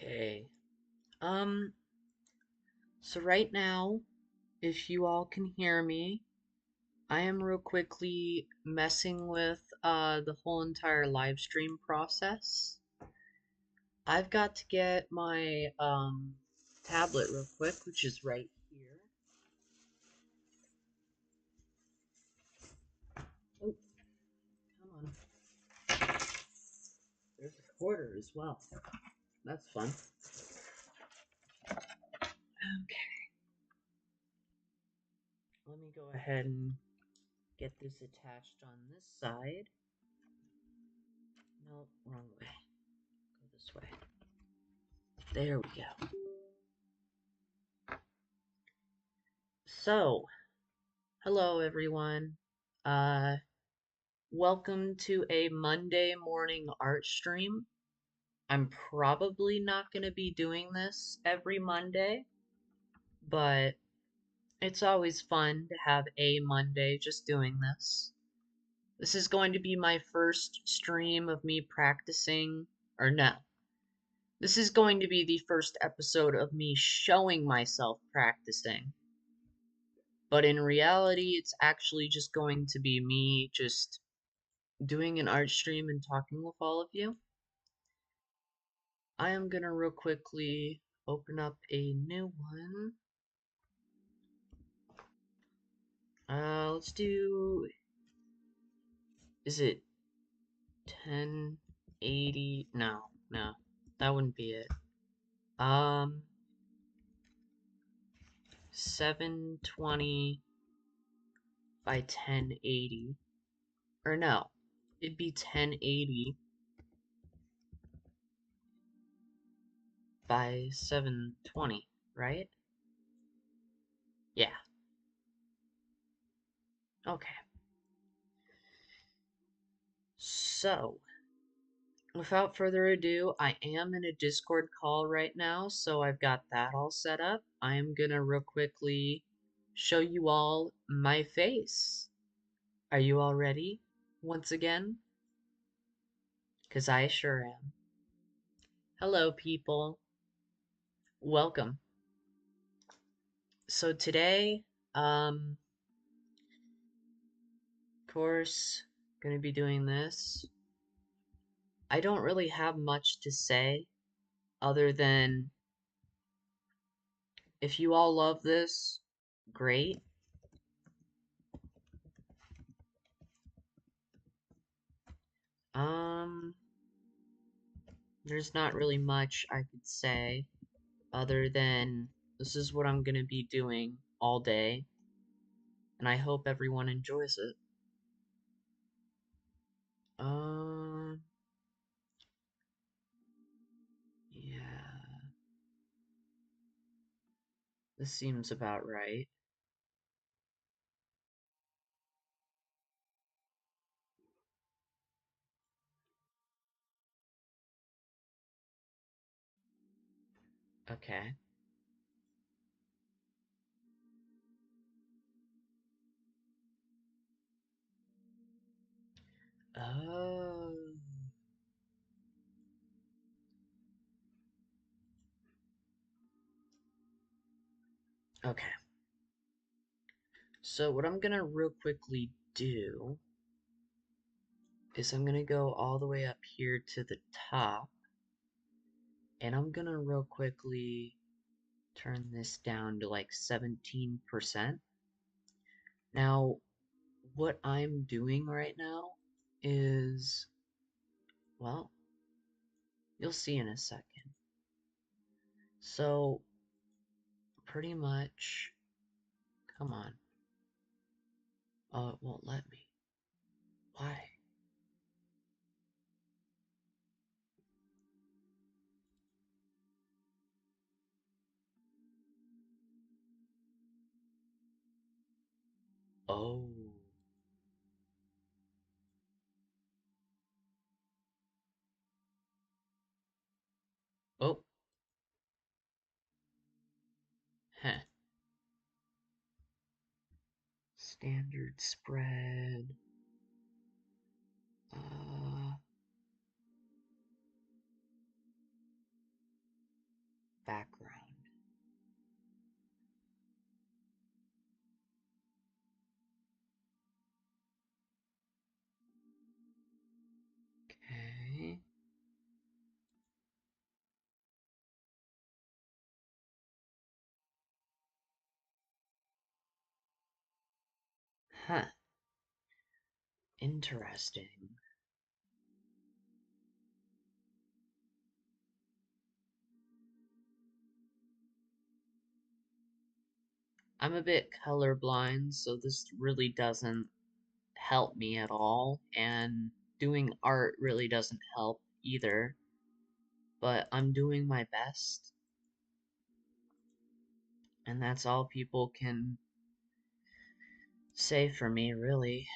Okay. Um, so right now, if you all can hear me, I am real quickly messing with the whole entire live stream process. I've got to get my tablet real quick, which is right here. Oh, come on. There's a quarter as well. That's fun. Okay. Let me go ahead and get this attached on this side. No, wrong way. Go this way. There we go. So, hello everyone. Uh, Welcome to a Monday morning art stream. I'm probably not going to be doing this every Monday, but it's always fun to have a Monday just doing this. This is going to be my first stream of me practicing, or no. This is going to be the first episode of me showing myself practicing. But in reality, it's actually just going to be me just doing an art stream and talking with all of you. I am gonna real quickly open up a new one. Let's do, is it 1080? No, that wouldn't be it. Um, 720 by 1080. Or no, it'd be 1080 by 720, right? Yeah, okay. So, without further ado, I am in a Discord call right now, so I've got that all set up. I am gonna real quickly show you all my face. Are you all ready? Once again? 'Cause I sure am. Hello, people. Welcome. So today, of course, gonna be doing this. I don't really have much to say other than if you all love this, great. Um, there's not really much I could say other than this is what I'm gonna be doing all day, and I hope everyone enjoys it. Um, yeah, this seems about right. Okay. Oh, okay. So what I'm gonna real quickly do is I'm gonna go all the way up here to the top, and I'm gonna real quickly turn this down to like 17%. Now, what I'm doing right now is, well, you'll see in a second. So, pretty much, come on. Oh, it won't let me. Why? Oh. Oh. Heh. Standard spread. Uh. background. Okay. Huh. Interesting. I'm a bit colorblind, so this really doesn't help me at all, and doing art really doesn't help either, but I'm doing my best, and that's all people can say for me, really.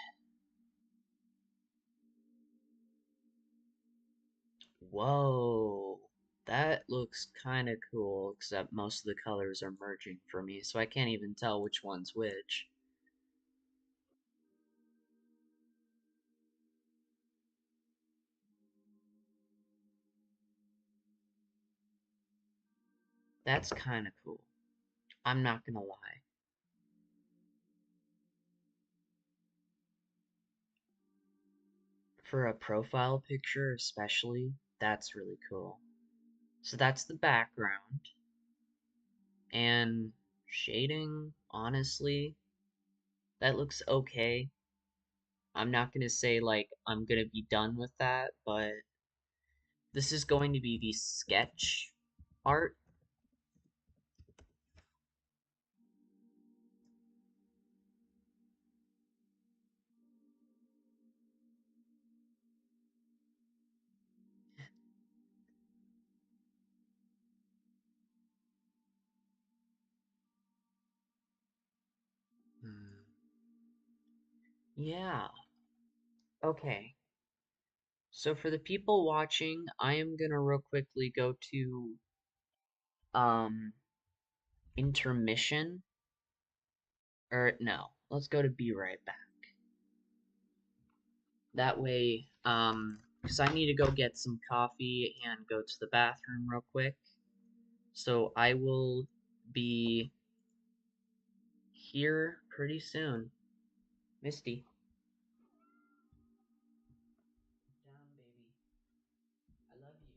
Whoa, that looks kind of cool, except most of the colors are merging for me, so I can't even tell which one's which. That's kind of cool. I'm not gonna lie. For a profile picture, especially, that's really cool. So that's the background. And shading, honestly, that looks okay. I'm not gonna say like I'm gonna be done with that, but this is going to be the sketch art. Hmm. Yeah. Okay. So for the people watching, I am gonna real quickly go to um intermission, or no, let's go to be right back. That way, because I need to go get some coffee and go to the bathroom real quick. So I will be here pretty soon. Misty. Down, baby. I love you.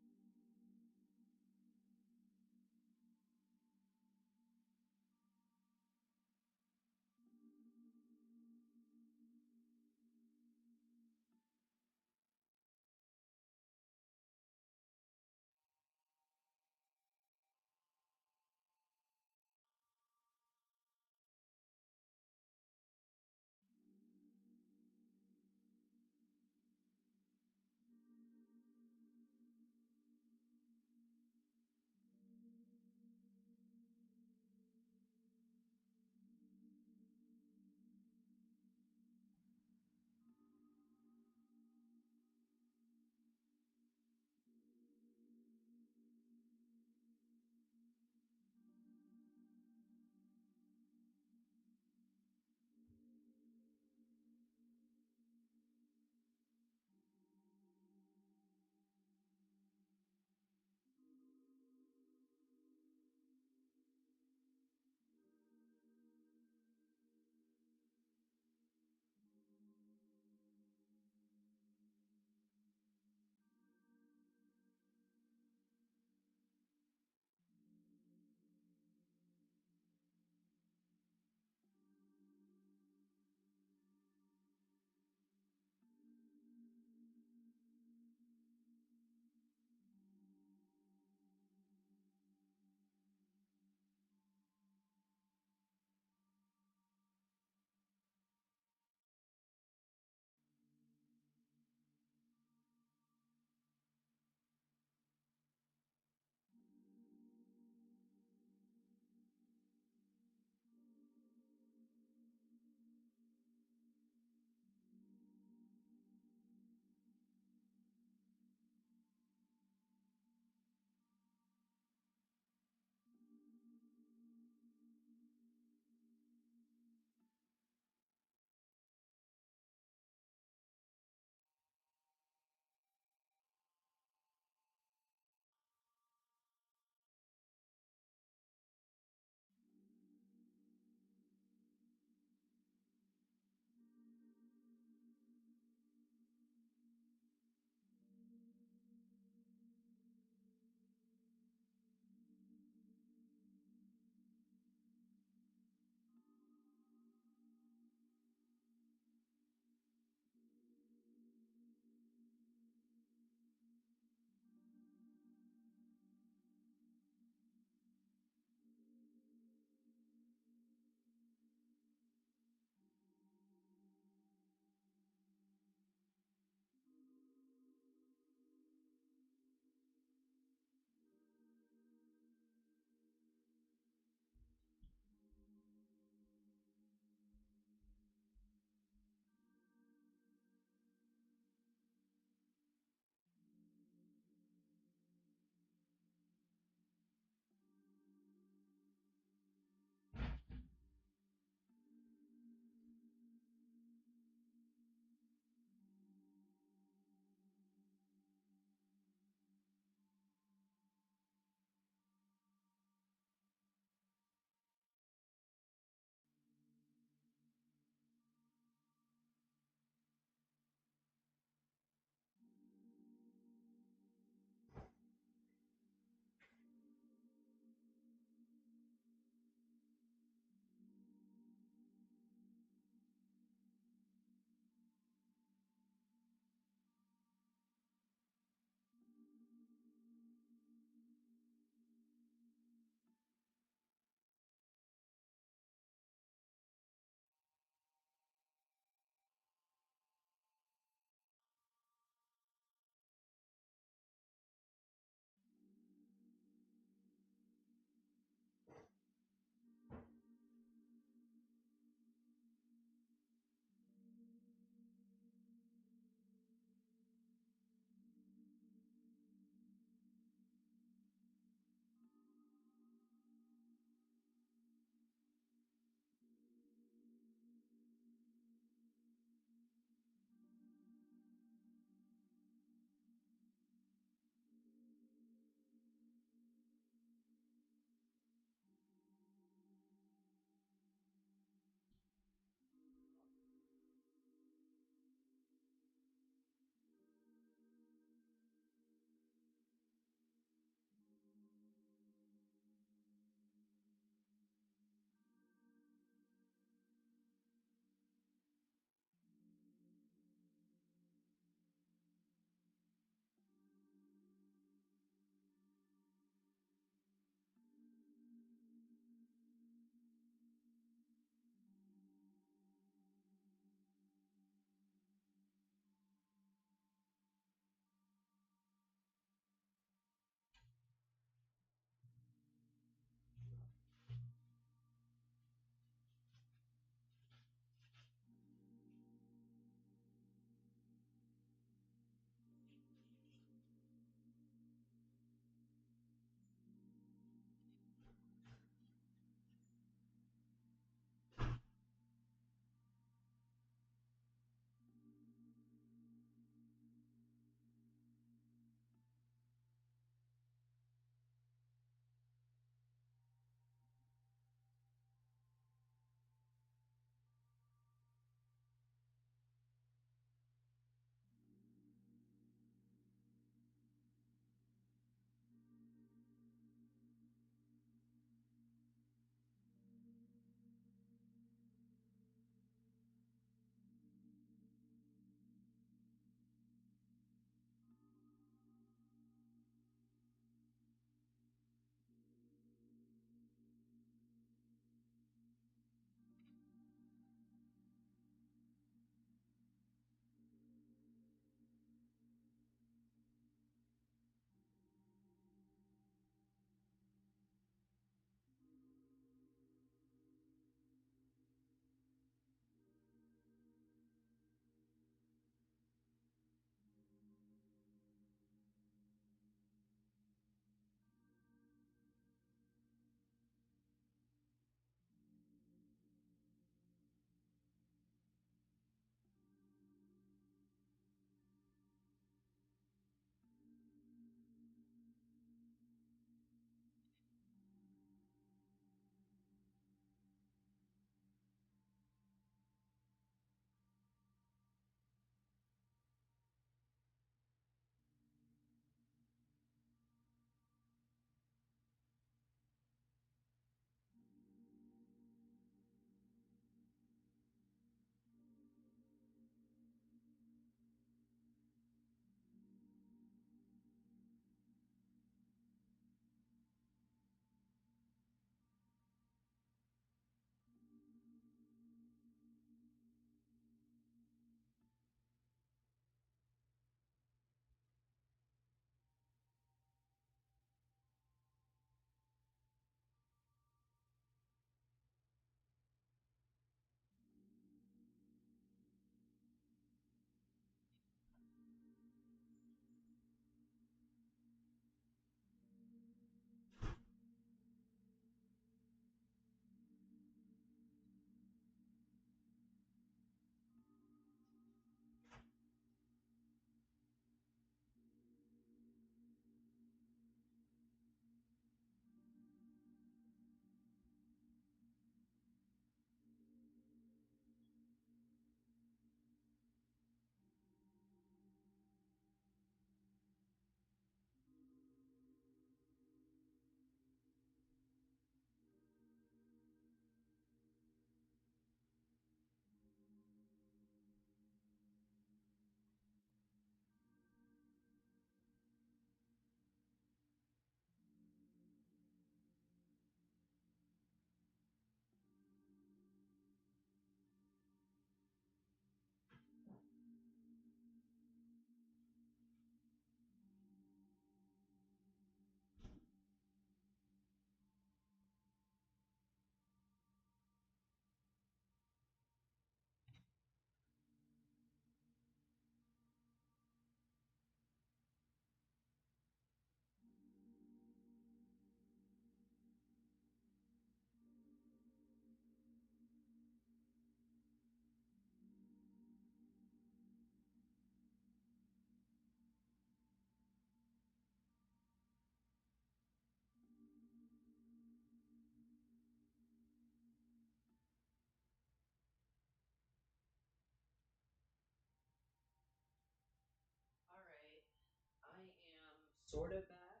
sort of back.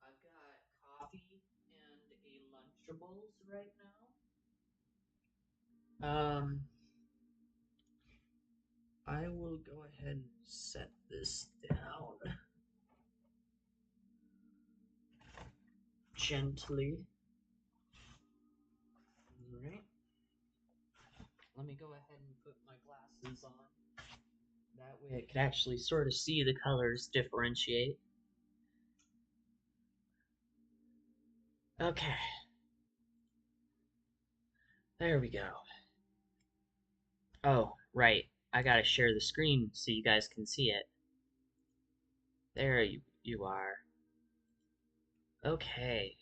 I've got coffee and a Lunchables right now. I will go ahead and set this down gently. Alright. Let me go ahead and put my glasses on. That way I can actually sort of see the colors differentiate. Okay. There we go. Oh, right. I gotta share the screen so you guys can see it. There you are. Okay.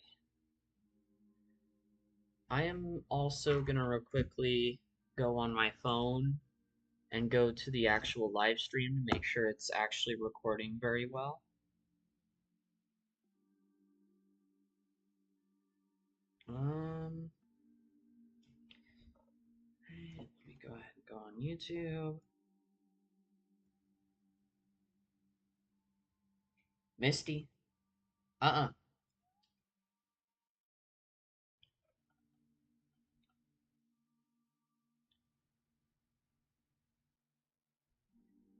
I am also gonna real quickly go on my phone and go to the actual live stream to make sure it's actually recording very well. Um, let me go ahead and go on YouTube. Misty? Uh-uh.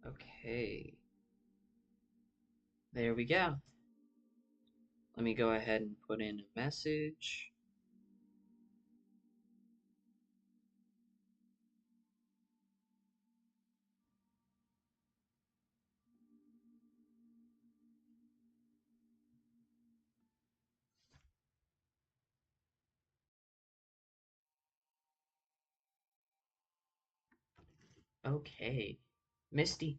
Okay. There we go. Let me go ahead and put in a message. Okay. Misty,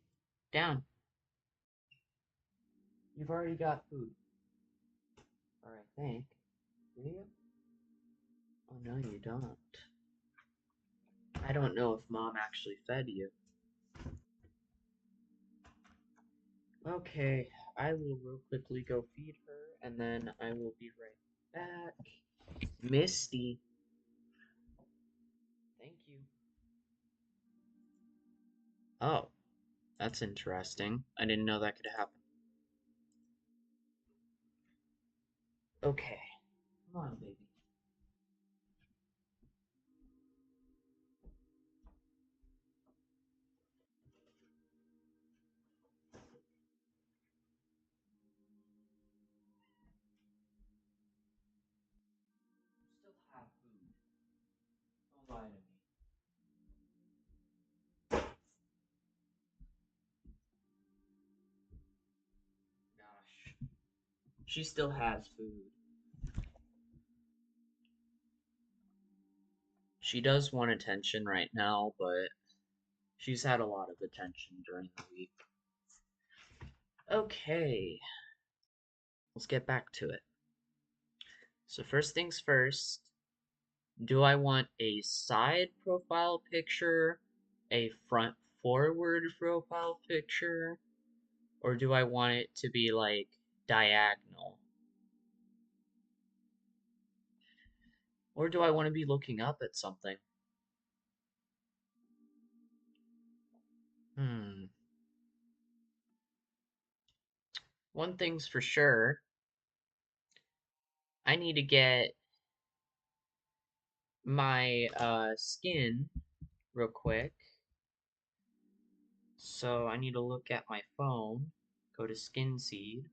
down. You've already got food. Or I think. Do you? Oh, no, you don't. I don't know if Mom actually fed you. Okay, I will real quickly go feed her, and then I will be right back. Misty, thank you. Oh, that's interesting. I didn't know that could happen. Okay, come on, baby. You still have food. Don't lie to me. Gosh. She still has food. She does want attention right now, but she's had a lot of attention during the week. Okay, let's get back to it. So first things first, do I want a side profile picture, a front forward profile picture, or do I want it to be like diagonal? Or do I want to be looking up at something? Hmm. One thing's for sure, I need to get my skin real quick. So I need to look at my phone, go to skin seed,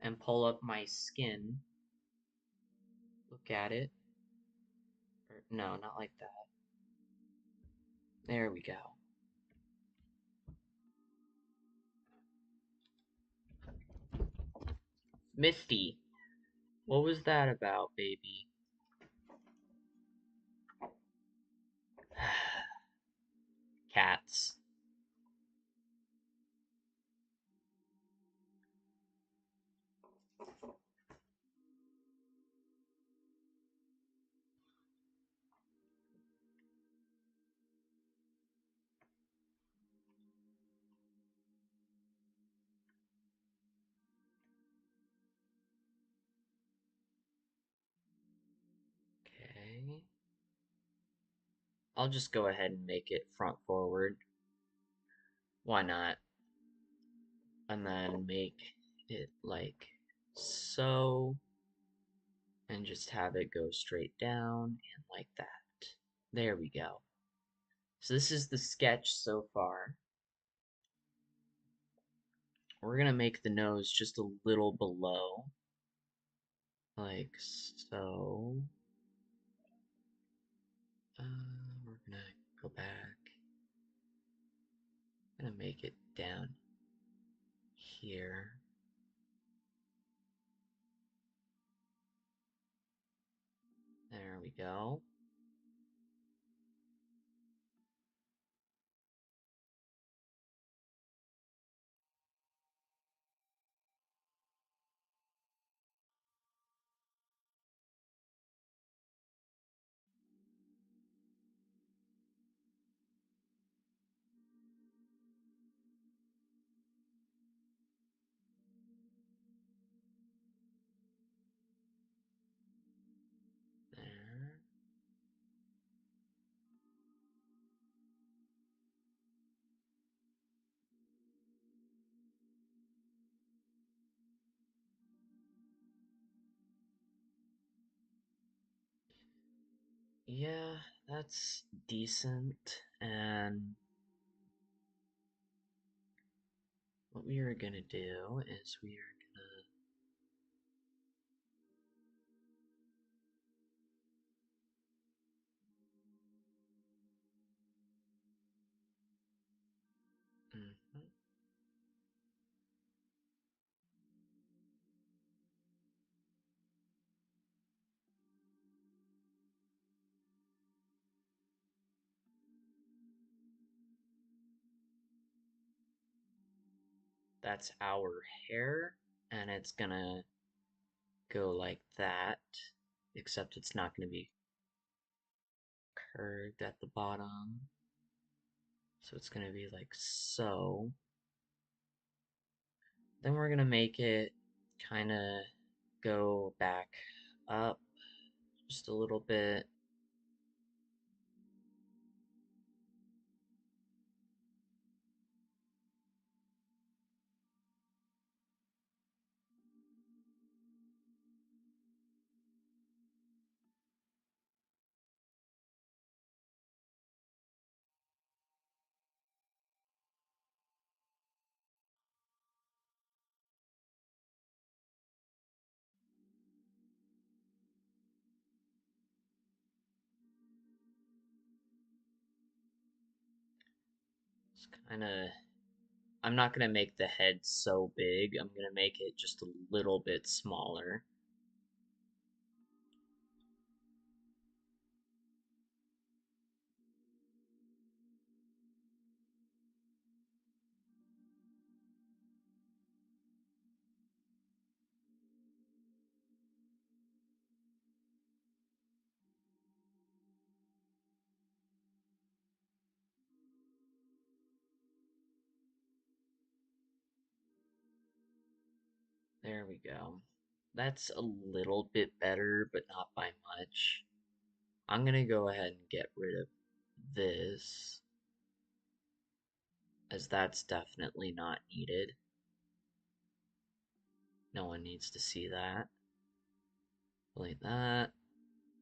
and pull up my skin. Look at it. Or, no, not like that. There we go. Misty, what was that about, baby? Cats. Okay. I'll just go ahead and make it front forward. Why not? and then make it like so, and just have it go straight down and like that. There we go. So this is the sketch so far. We're gonna make the nose just a little below, like so. We're gonna go back. I'm gonna make it down here. There we go. There. Yeah, that's decent. And what we are gonna do is we are gonna. That's our hair, and it's gonna go like that, except it's not gonna be curved at the bottom. So it's gonna be like so. Then we're gonna make it kind of go back up just a little bit. It's kind of. I'm not gonna make the head so big. I'm gonna make it just a little bit smaller. There we go. That's a little bit better, but not by much. I'm gonna go ahead and get rid of this, as that's definitely not needed. No one needs to see that. Delete that,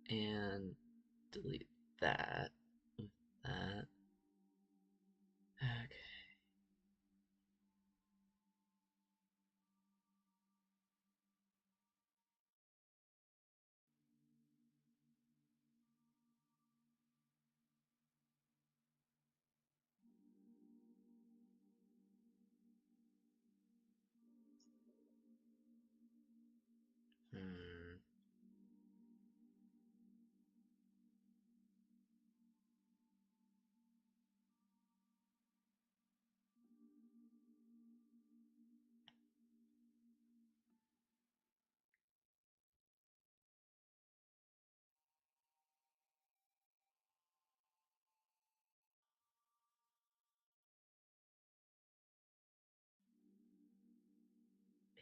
and delete that. That. Okay. Hmm.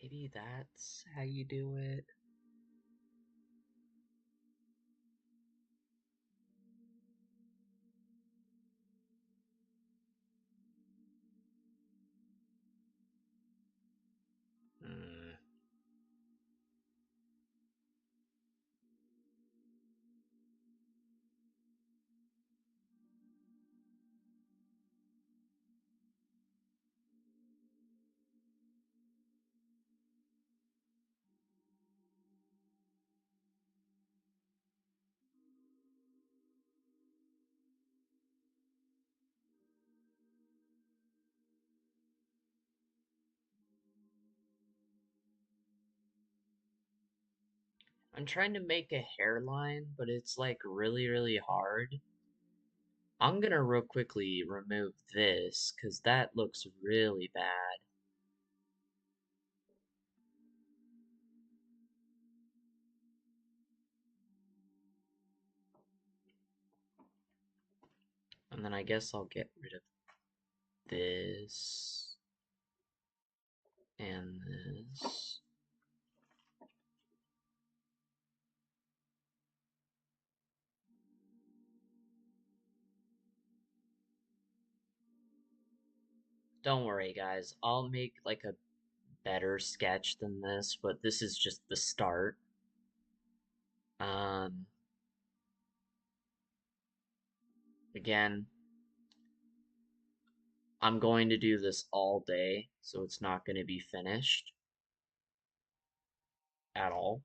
Maybe that's how you do it. I'm trying to make a hairline, but it's like really, really hard. I'm gonna real quickly remove this because that looks really bad. And then I guess I'll get rid of this and this. Don't worry, guys. I'll make like a better sketch than this, but this is just the start. Um, Again, I'm going to do this all day, so it's not going to be finished at all.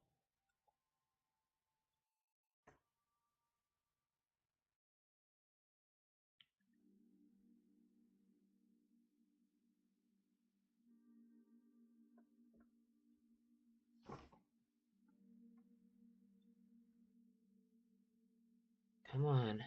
Come on.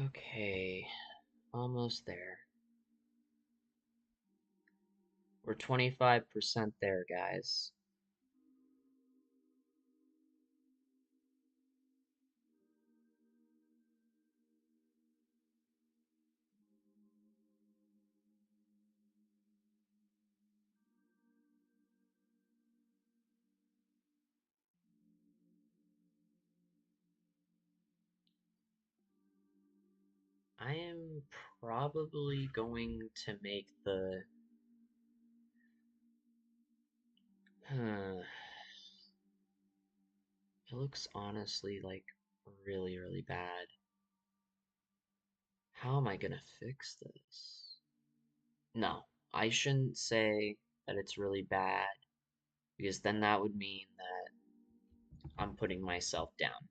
Okay, almost there. We're 25% there, guys. I am probably going to make the... Huh. It looks honestly like really, really bad. How am I gonna fix this? No, I shouldn't say that it's really bad, because then that would mean that I'm putting myself down.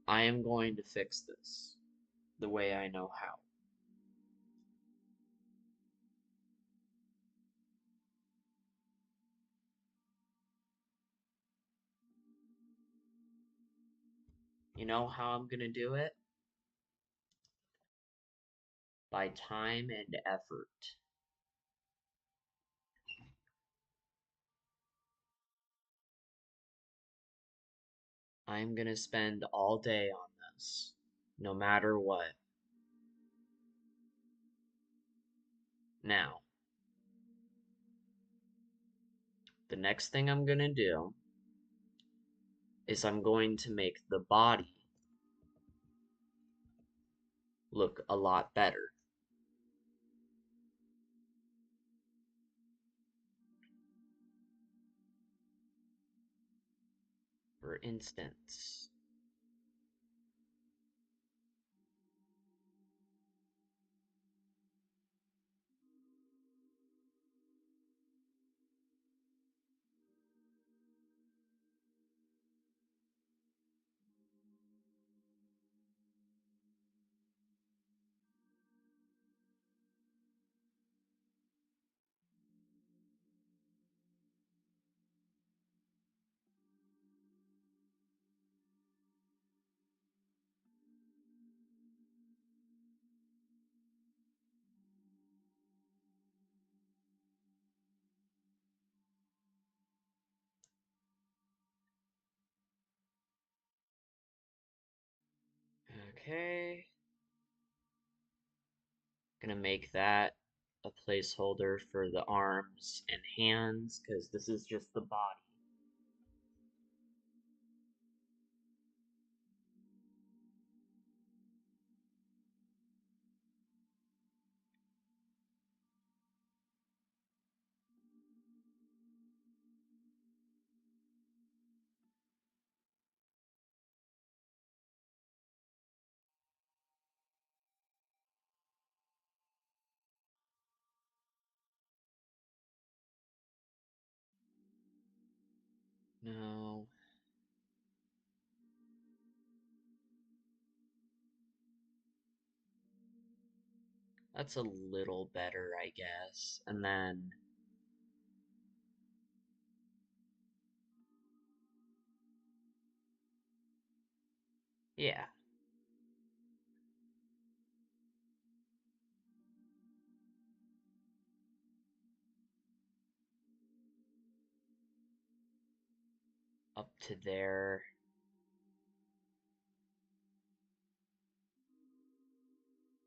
I am going to fix this the way I know how. You know how I'm gonna do it? By time and effort. I'm gonna spend all day on this, no matter what. Now, the next thing I'm gonna do is I'm going to make the body look a lot better. For instance, okay, gonna make that a placeholder for the arms and hands because this is just the body. No. That's a little better, I guess. And then, yeah, up to there.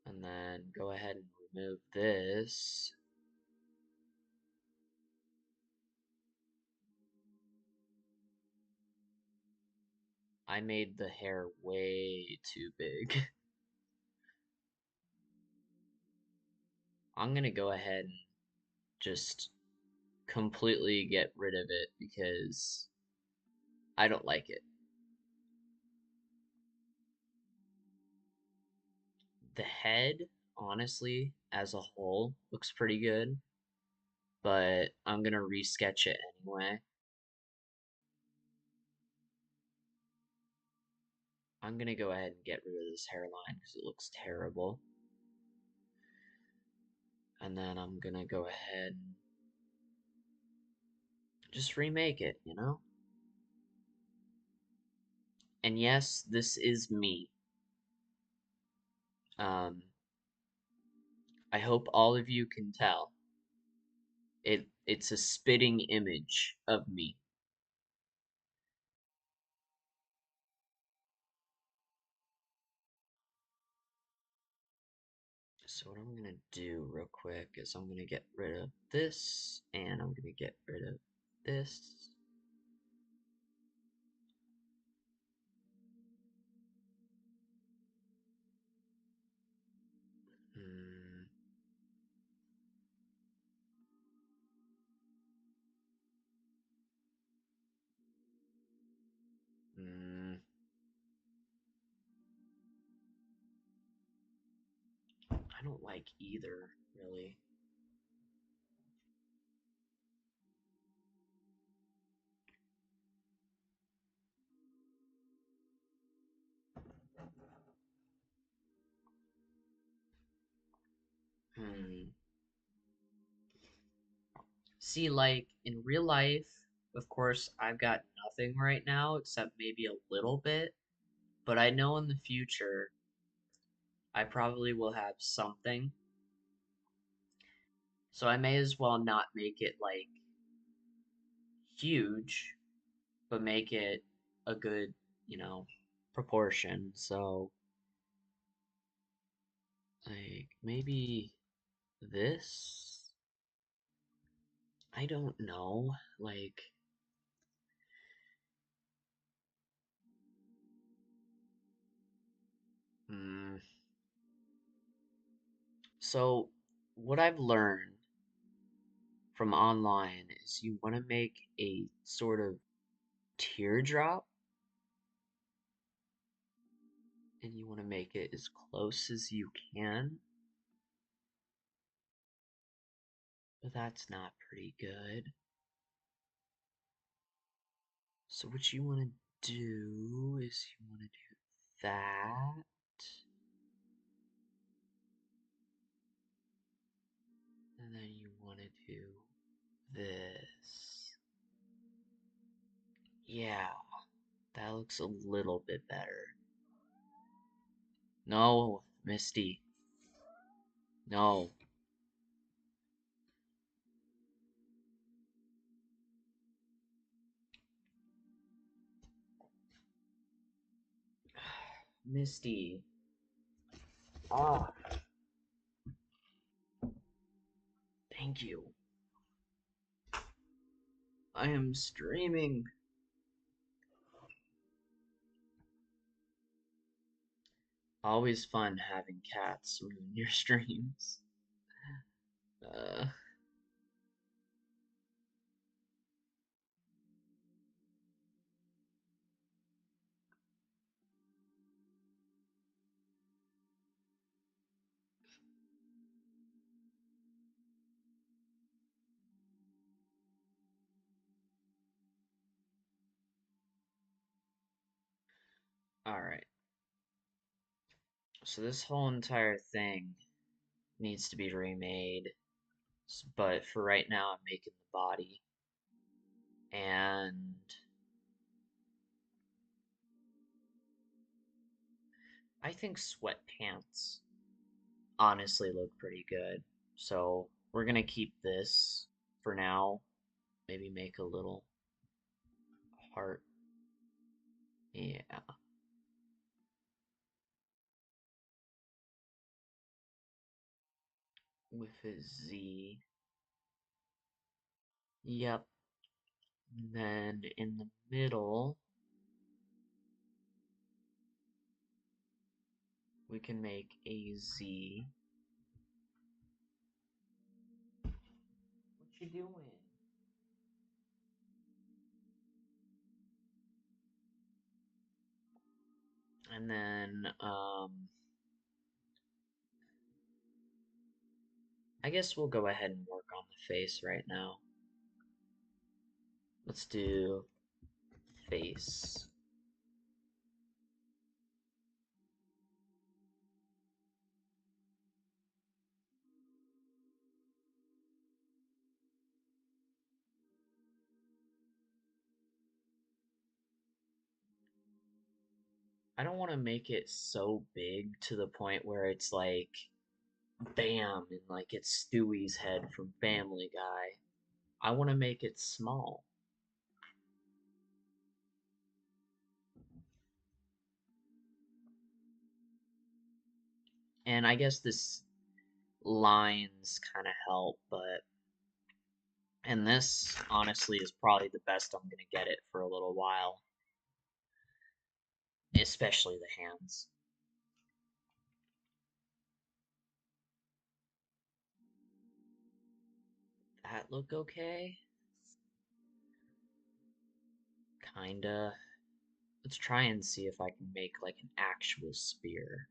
And then go ahead and remove this. I made the hair way too big. I'm gonna go ahead and just completely get rid of it because I don't like it. The head, honestly, as a whole, looks pretty good, but I'm gonna resketch it anyway. I'm gonna go ahead and get rid of this hairline because it looks terrible. And then I'm gonna go ahead and just remake it, you know? And yes, this is me. Um, I hope all of you can tell. It's a spitting image of me. So what I'm gonna do real quick is I'm gonna get rid of this and I'm gonna get rid of this. Hmm, hmm, I don't like either, really. Hmm. See, like in real life, of course, I've got nothing right now except maybe a little bit, but I know in the future I probably will have something. So I may as well not make it like huge, but make it a good, you know, proportion. So like maybe this? I don't know. Like, hmm. So what I've learned from online is you want to make a sort of teardrop and you want to make it as close as you can, but that's not pretty good. So what you want to do is you want to do that, and then you want to do this. Yeah, that looks a little bit better. No, Misty. No. Misty. Ah, thank you. I am streaming. Always fun having cats ruin your streams. Uh, Alright, so this whole entire thing needs to be remade, but for right now I'm making the body. And I think sweatpants honestly look pretty good. So we're gonna keep this for now. Maybe make a little heart. Yeah, with a Z. Yep. And then in the middle, we can make a Z. What you doing? And then, I guess we'll go ahead and work on the face right now. Let's do face. I don't want to make it so big to the point where it's like, bam, and like it's Stewie's head from Family Guy. I want to make it small. And I guess this lines kind of help, but and this honestly is probably the best I'm gonna get it for a little while, especially the hands. That look okay? Kinda. Let's try and see if I can make like an actual spear.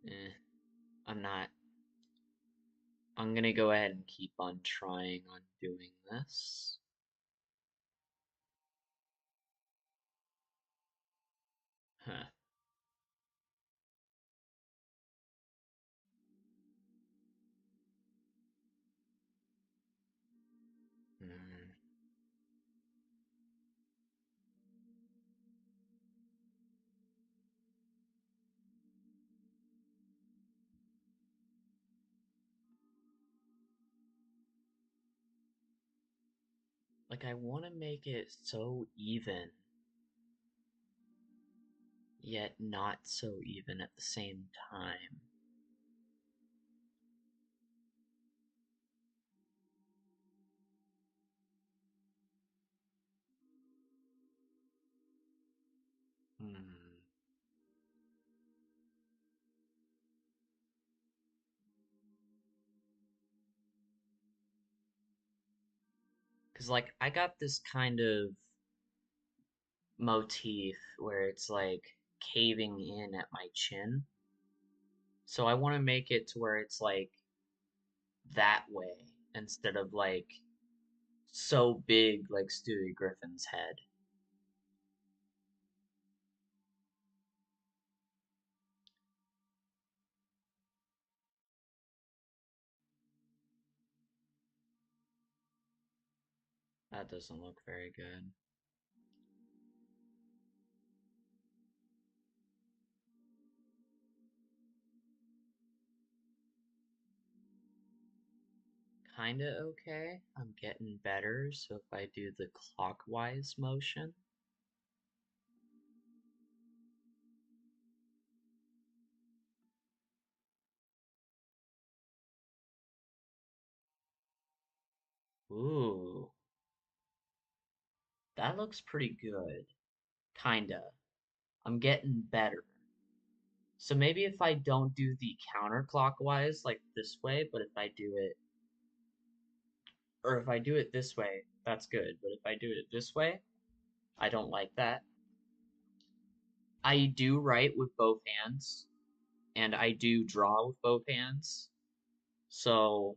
Eh, I'm not. I'm gonna go ahead and keep on trying on doing this. Huh. Hmm. Like, I want to make it so even, yet not so even at the same time. Hmm. Because, like, I got this kind of motif where it's like caving in at my chin. So I want to make it to where it's like that way instead of like so big like Stewie Griffin's head. That doesn't look very good. Kinda okay. I'm getting better, so if I do the clockwise motion. Ooh, that looks pretty good. Kinda. I'm getting better. So maybe if I don't do the counterclockwise like this way, but if I do it, or if I do it this way, that's good. But if I do it this way, I don't like that. I do write with both hands, and I do draw with both hands. So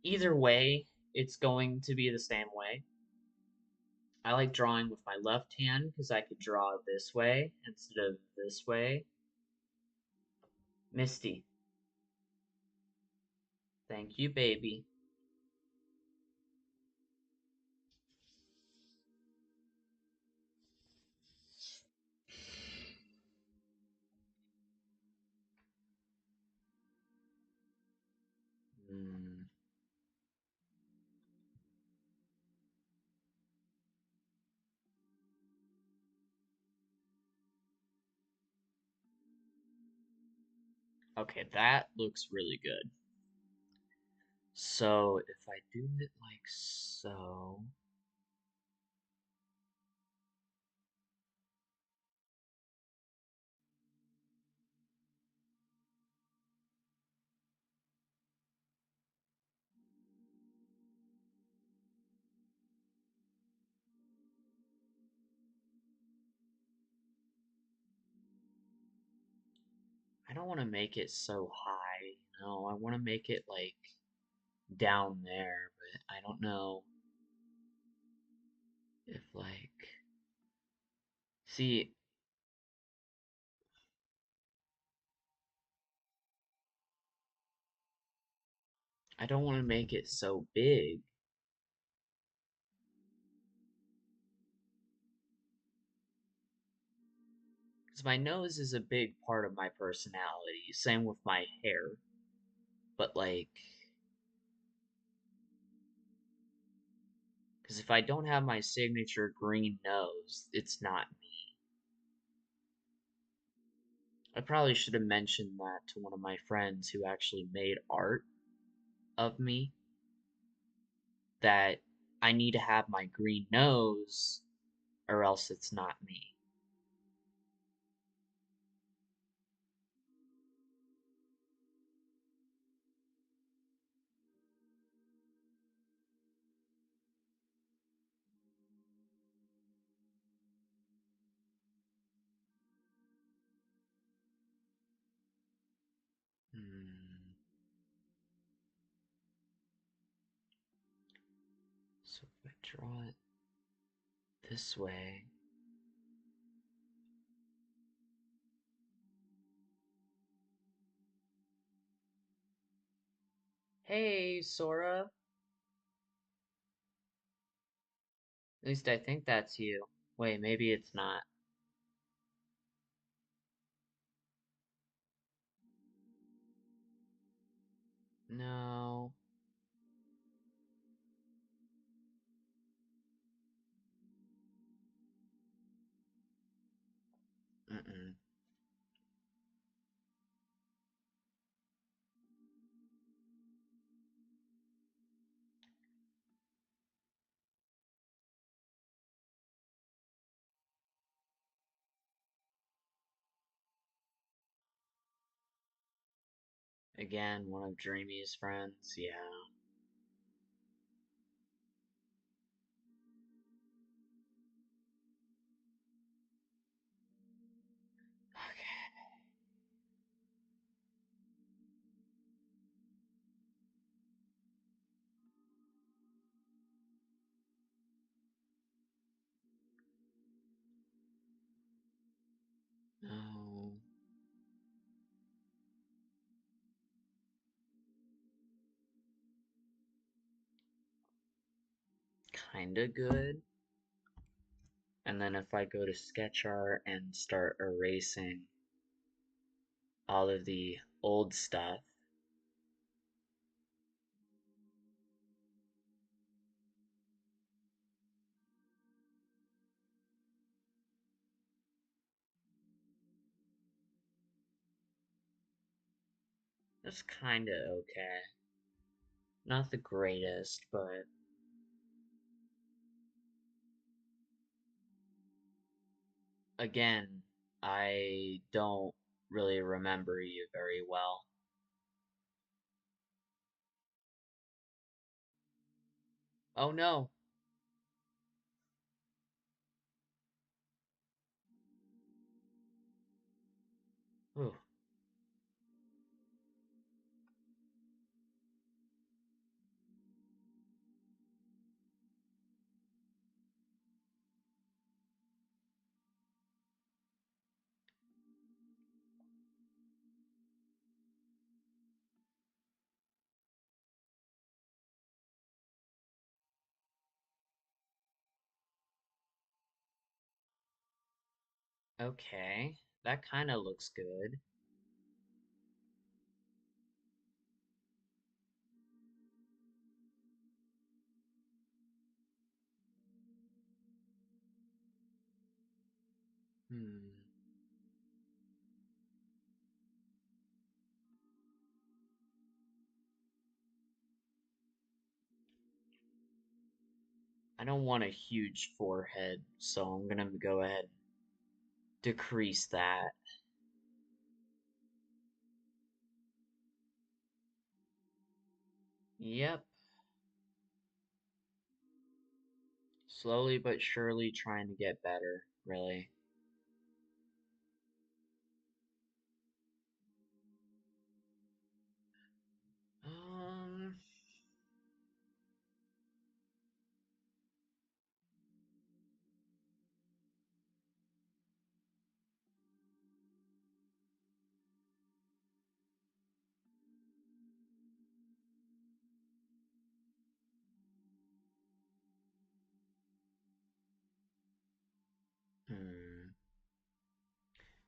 either way, it's going to be the same way. I like drawing with my left hand because I could draw this way instead of this way. Misty, thank you, baby. Hmm. Okay, that looks really good. So if I do it like so, I don't want to make it so high, I want to make it like down there, but I don't know if like, see, I don't want to make it so big because my nose is a big part of my personality. Same with my hair, but like, because if I don't have my signature green nose, it's not me. I probably should have mentioned that to one of my friends who actually made art of me, that I need to have my green nose or else it's not me. Hmm. So if I draw it this way. Hey, Sora. At least I think that's you. Wait, maybe it's not. No. Mm-mm. Again, one of Dreamy's friends. Yeah. Okay. No. Kinda good. And then if I go to sketch art and start erasing all of the old stuff, that's kinda okay. Not the greatest, but again, I don't really remember you very well. Oh no. Ooh. Okay, that kind of looks good. Hmm. I don't want a huge forehead, so I'm gonna go ahead and decrease that. Yep, slowly but surely trying to get better, really. Um, hmm.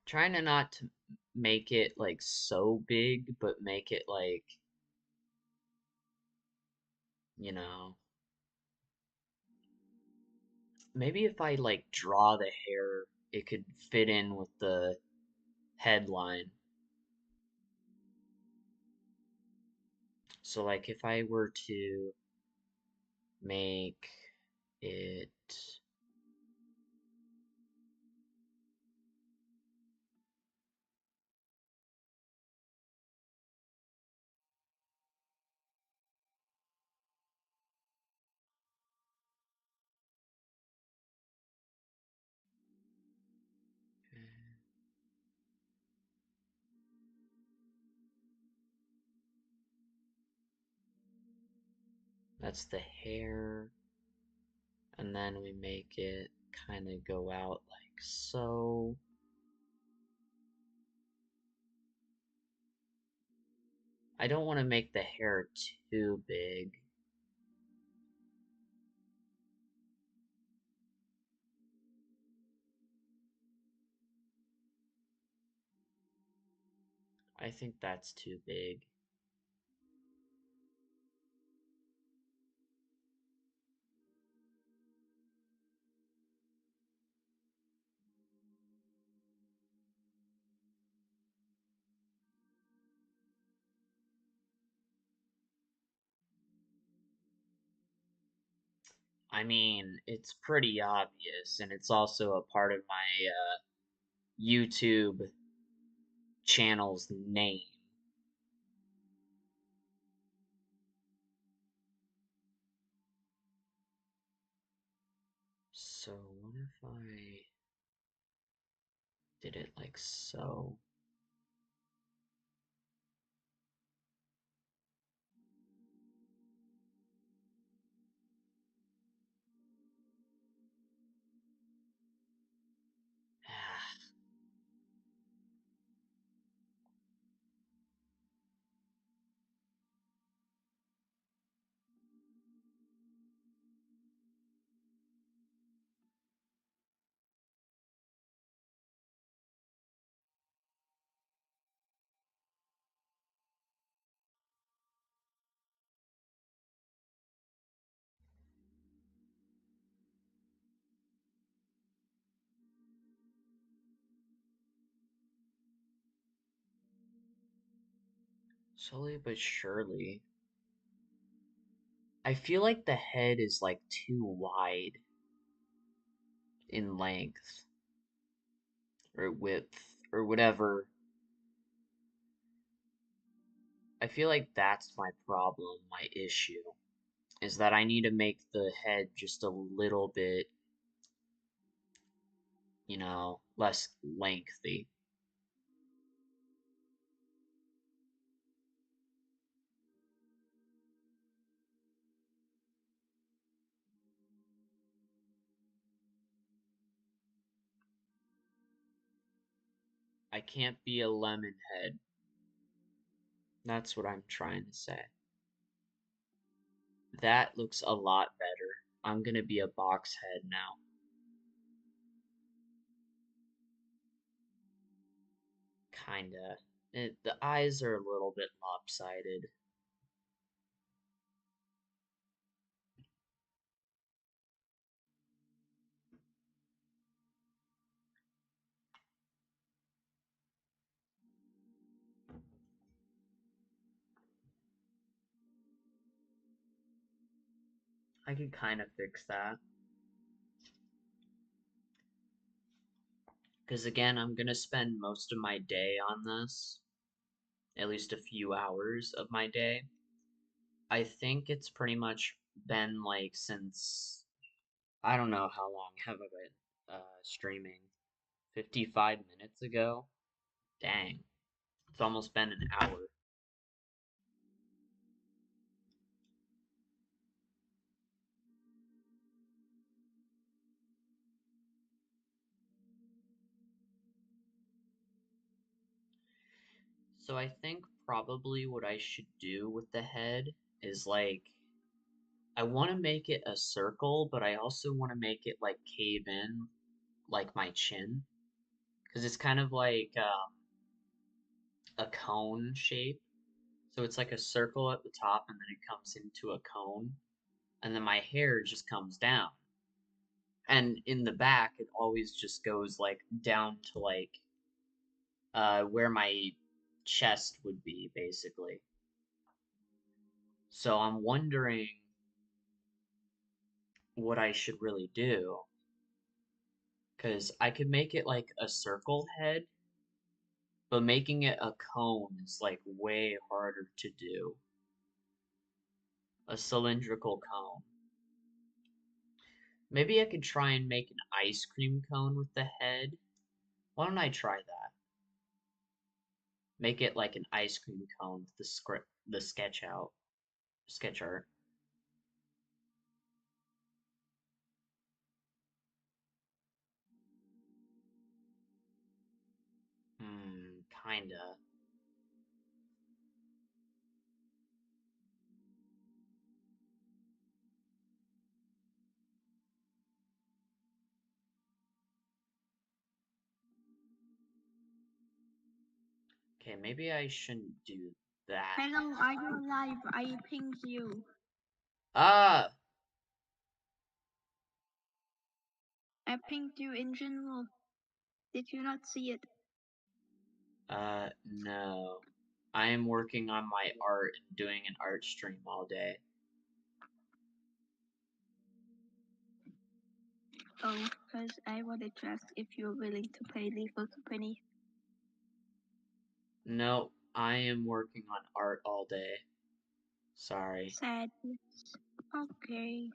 Trying to not to make it like so big, but make it like, you know, maybe if I like draw the hair, it could fit in with the headline. So like if I were to make it, that's the hair, and then we make it kind of go out like so. I don't want to make the hair too big. I think that's too big. I mean, it's pretty obvious, and it's also a part of my YouTube channel's name. So, what if I did it like so? Slowly but surely. I feel like the head is like too wide in length or width or whatever. I feel like that's my problem, my issue, is that I need to make the head just a little bit, less lengthy. I can't be a lemon head. That's what I'm trying to say. That looks a lot better. I'm gonna be a box head now. Kinda. The eyes are a little bit lopsided. I could kind of fix that. Because again, I'm gonna spend most of my day on this. At least a few hours of my day. I think it's pretty much been like since I don't know how long have I been streaming. 55 minutes ago? Dang. It's almost been an hour. So I think probably what I should do with the head is like I want to make it a circle, but I also want to make it like cave in like my chin because it's kind of like a cone shape. So it's like a circle at the top and then it comes into a cone and then my hair just comes down. And in the back it always just goes like down to like where my chest would be basically. So I'm wondering what I should really do because I could make it like a circle head, but making it a cone is like way harder to do. A cylindrical cone. Maybe I could try and make an ice cream cone with the head. Why don't I try that? Make it like an ice cream cone with the script, the sketch art. Kinda. Okay, maybe I shouldn't do that. Hello, are you alive? I pinged you. Ah, I pinged you in general. Did you not see it? no. I am working on my art and doing an art stream all day. Oh, because I wanted to ask if you're willing to play Lethal Company. No, I am working on art all day. Sorry. Sad. Okay.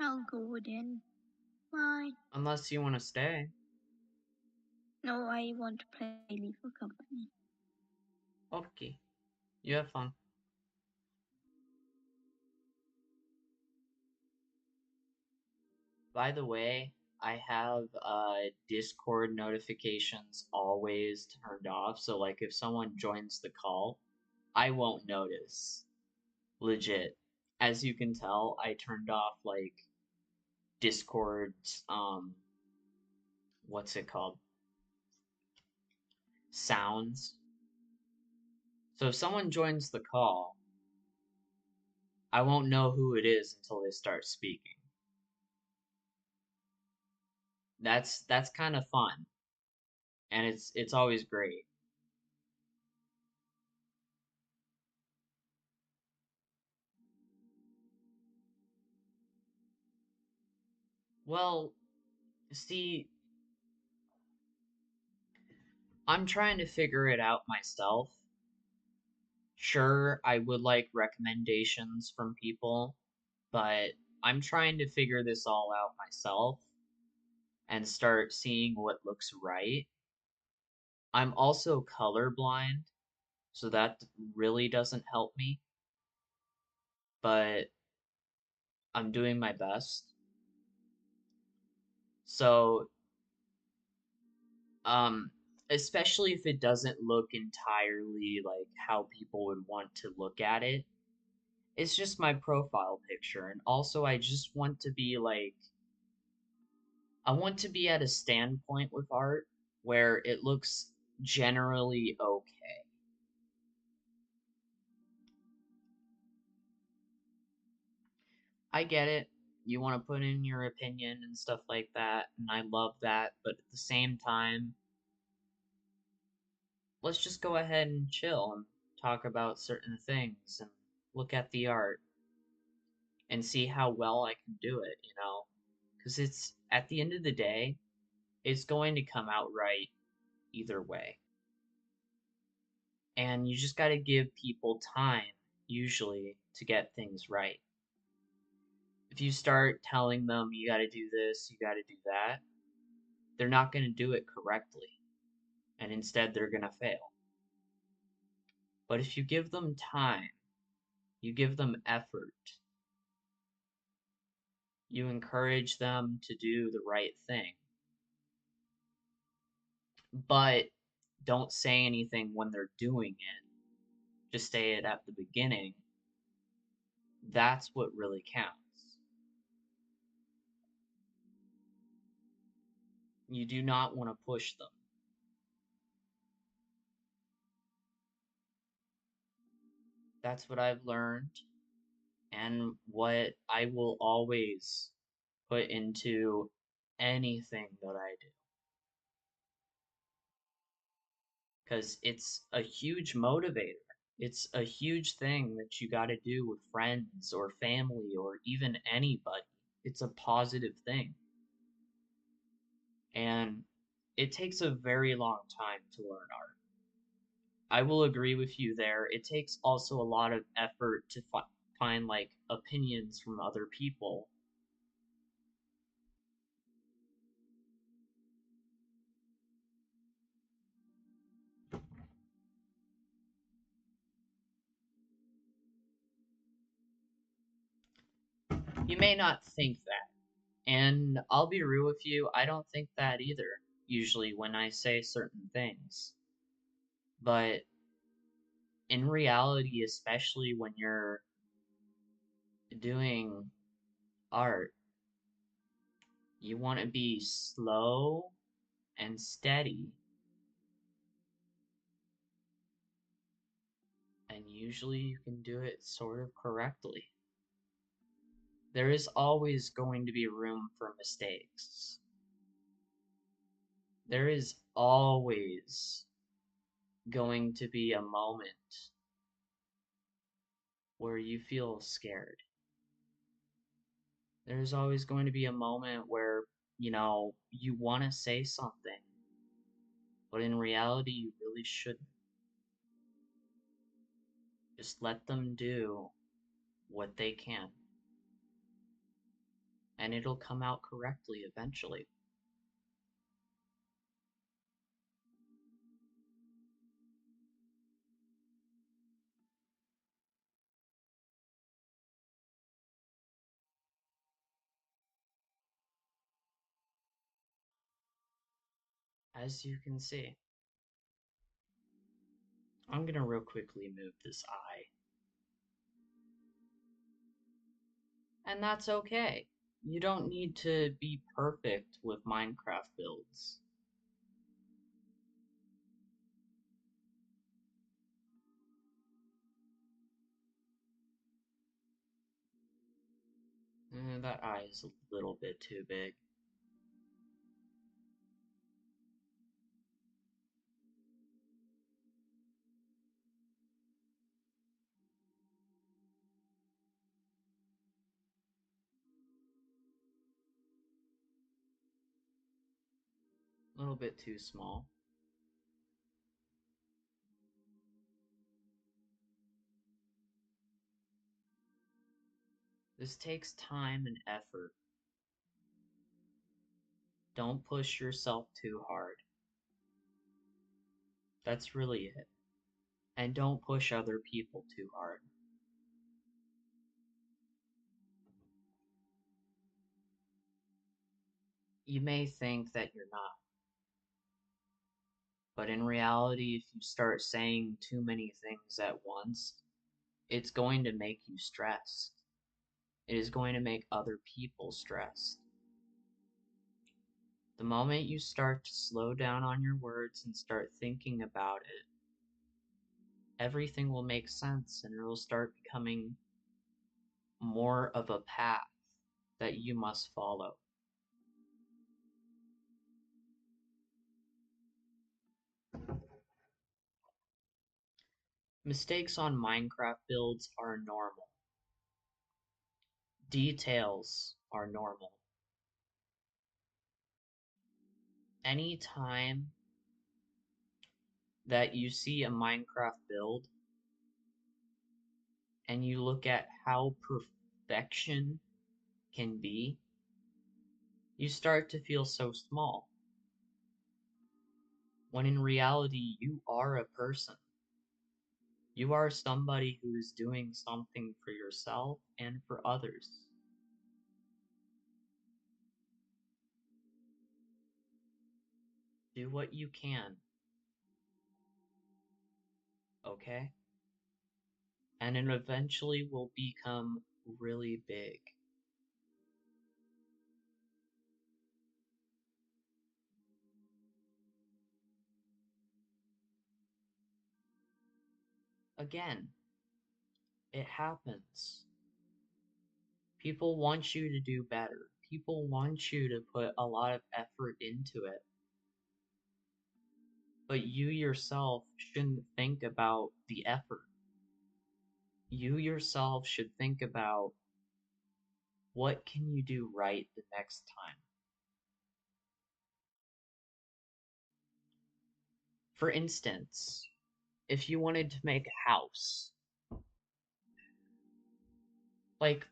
I'll go then. Bye. Unless you want to stay. No, I want to play Lethal Company. Okay. You have fun. By the way, I have Discord notifications always turned off, so like if someone joins the call, I won't notice. Legit. As you can tell, I turned off like Discord's what's it called? Sounds. So if someone joins the call, I won't know who it is until they start speaking. That's kind of fun, and it's always great. Well, see, I'm trying to figure it out myself. Sure, I would like recommendations from people, but I'm trying to figure this all out myself and start seeing what looks right. I'm also colorblind, so that really doesn't help me, but I'm doing my best. So, um, especially if it doesn't look entirely like how people would want to look at it, it's just my profile picture. And also, I just want to be like, I want to be at a standpoint with art where it looks generally okay. I get it. You want to put in your opinion and stuff like that, and I love that, but at the same time, let's just go ahead and chill and talk about certain things and look at the art and see how well I can do it, you know? Because it's at the end of the day, it's going to come out right either way. And you just got to give people time, usually, to get things right. If you start telling them you got to do this, you got to do that, they're not going to do it correctly. And instead, they're going to fail. But if you give them time, you give them effort, you encourage them to do the right thing, but don't say anything when they're doing it, just say it at the beginning, that's what really counts. You do not want to push them. That's what I've learned and what I will always put into anything that I do. Because it's a huge motivator. It's a huge thing that you got to do with friends or family or even anybody. It's a positive thing. And it takes a very long time to learn art. I will agree with you there. It takes also a lot of effort to find like opinions from other people. You may not think that. And I'll be real with you, I don't think that either, usually when I say certain things. But in reality, especially when you're doing art, you want to be slow and steady, and usually you can do it sort of correctly. There is always going to be room for mistakes. There is always going to be a moment where you feel scared. There's always going to be a moment where, you want to say something, but in reality, you really shouldn't. Just let them do what they can, and it'll come out correctly eventually. As you can see, I'm gonna real quickly move this eye, and that's okay. You don't need to be perfect with Minecraft builds. That eye is a little bit too big. A little bit too small. This takes time and effort. Don't push yourself too hard. That's really it. And don't push other people too hard. You may think that you're not, but in reality, if you start saying too many things at once, it's going to make you stressed. It is going to make other people stressed. The moment you start to slow down on your words and start thinking about it, everything will make sense and it will start becoming more of a path that you must follow. Mistakes on Minecraft builds are normal. Details are normal. Anytime that you see a Minecraft build and you look at how perfection can be, you start to feel so small. When in reality, you are a person. You are somebody who is doing something for yourself and for others. Do what you can, okay? And it eventually will become really big. Again, it happens. People want you to do better. People want you to put a lot of effort into it. But you yourself shouldn't think about the effort. You yourself should think about what can you do right the next time. For instance, if you wanted to make a house, like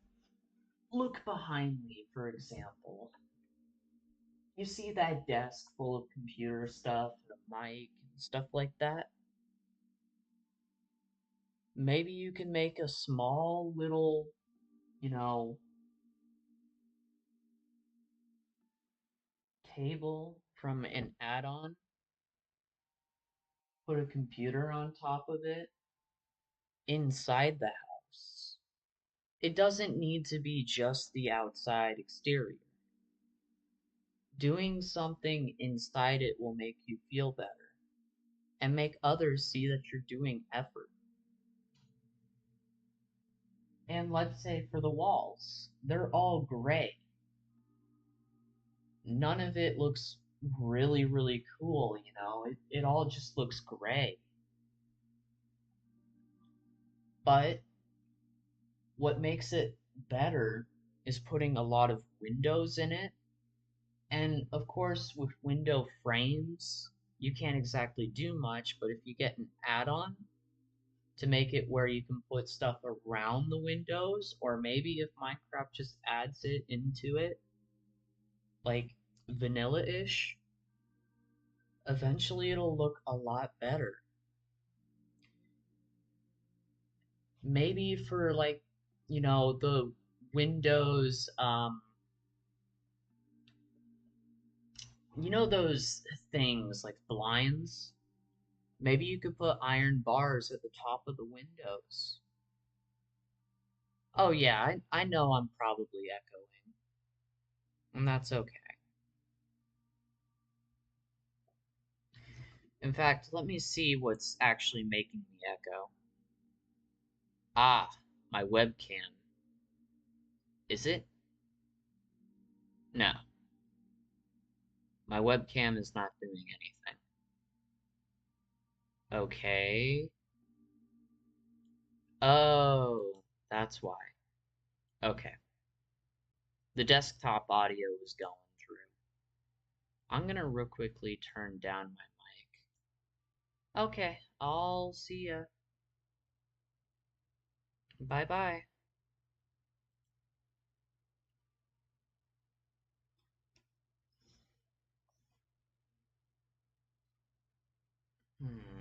look behind me, for example. You see that desk full of computer stuff and a mic and stuff like that? Maybe you can make a small little, you know, table from an add-on, put a computer on top of it inside the house. It doesn't need to be just the outside exterior. Doing something inside it will make you feel better and make others see that you're doing effort. And let's say for the walls, they're all gray. None of it looks really, really cool, you know? It all just looks gray. But what makes it better is putting a lot of windows in it. And of course, with window frames, you can't exactly do much, but if you get an add-on to make it where you can put stuff around the windows, or maybe if Minecraft just adds it into it, like vanilla-ish, eventually it'll look a lot better. Maybe for like, the windows, those things like blinds? Maybe you could put iron bars at the top of the windows. Oh yeah, I know I'm probably echoing, and that's okay. In fact, let me see what's actually making me echo. Ah, my webcam. Is it? No, my webcam is not doing anything. Okay. Oh, that's why. Okay. The desktop audio was going through. I'm gonna real quickly turn down my mic. Okay, I'll see ya. Bye bye. Hmm.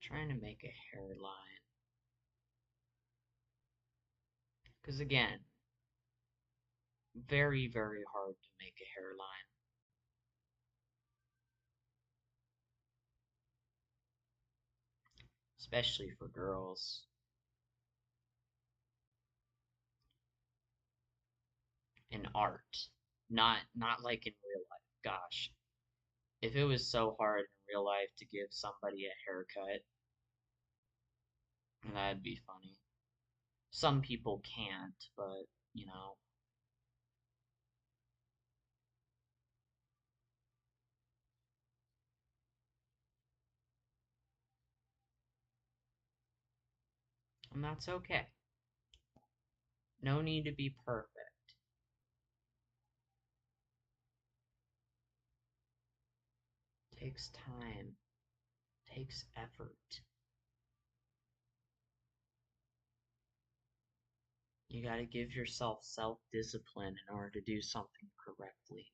Trying to make a hairline. Because again, very, very hard to make a hairline, especially for girls in art. Not like in real life. Gosh, if it was so hard in real life to give somebody a haircut, that'd be funny. Some people can't, but you know, and that's okay. No need to be perfect. Takes time, takes effort. You gotta give yourself self discipline in order to do something correctly.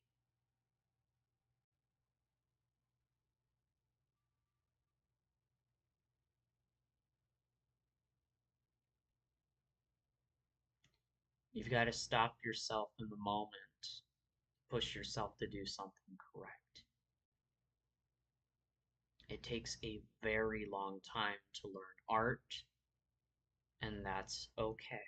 You've got to stop yourself in the moment, push yourself to do something correct. It takes a very long time to learn art, and that's okay.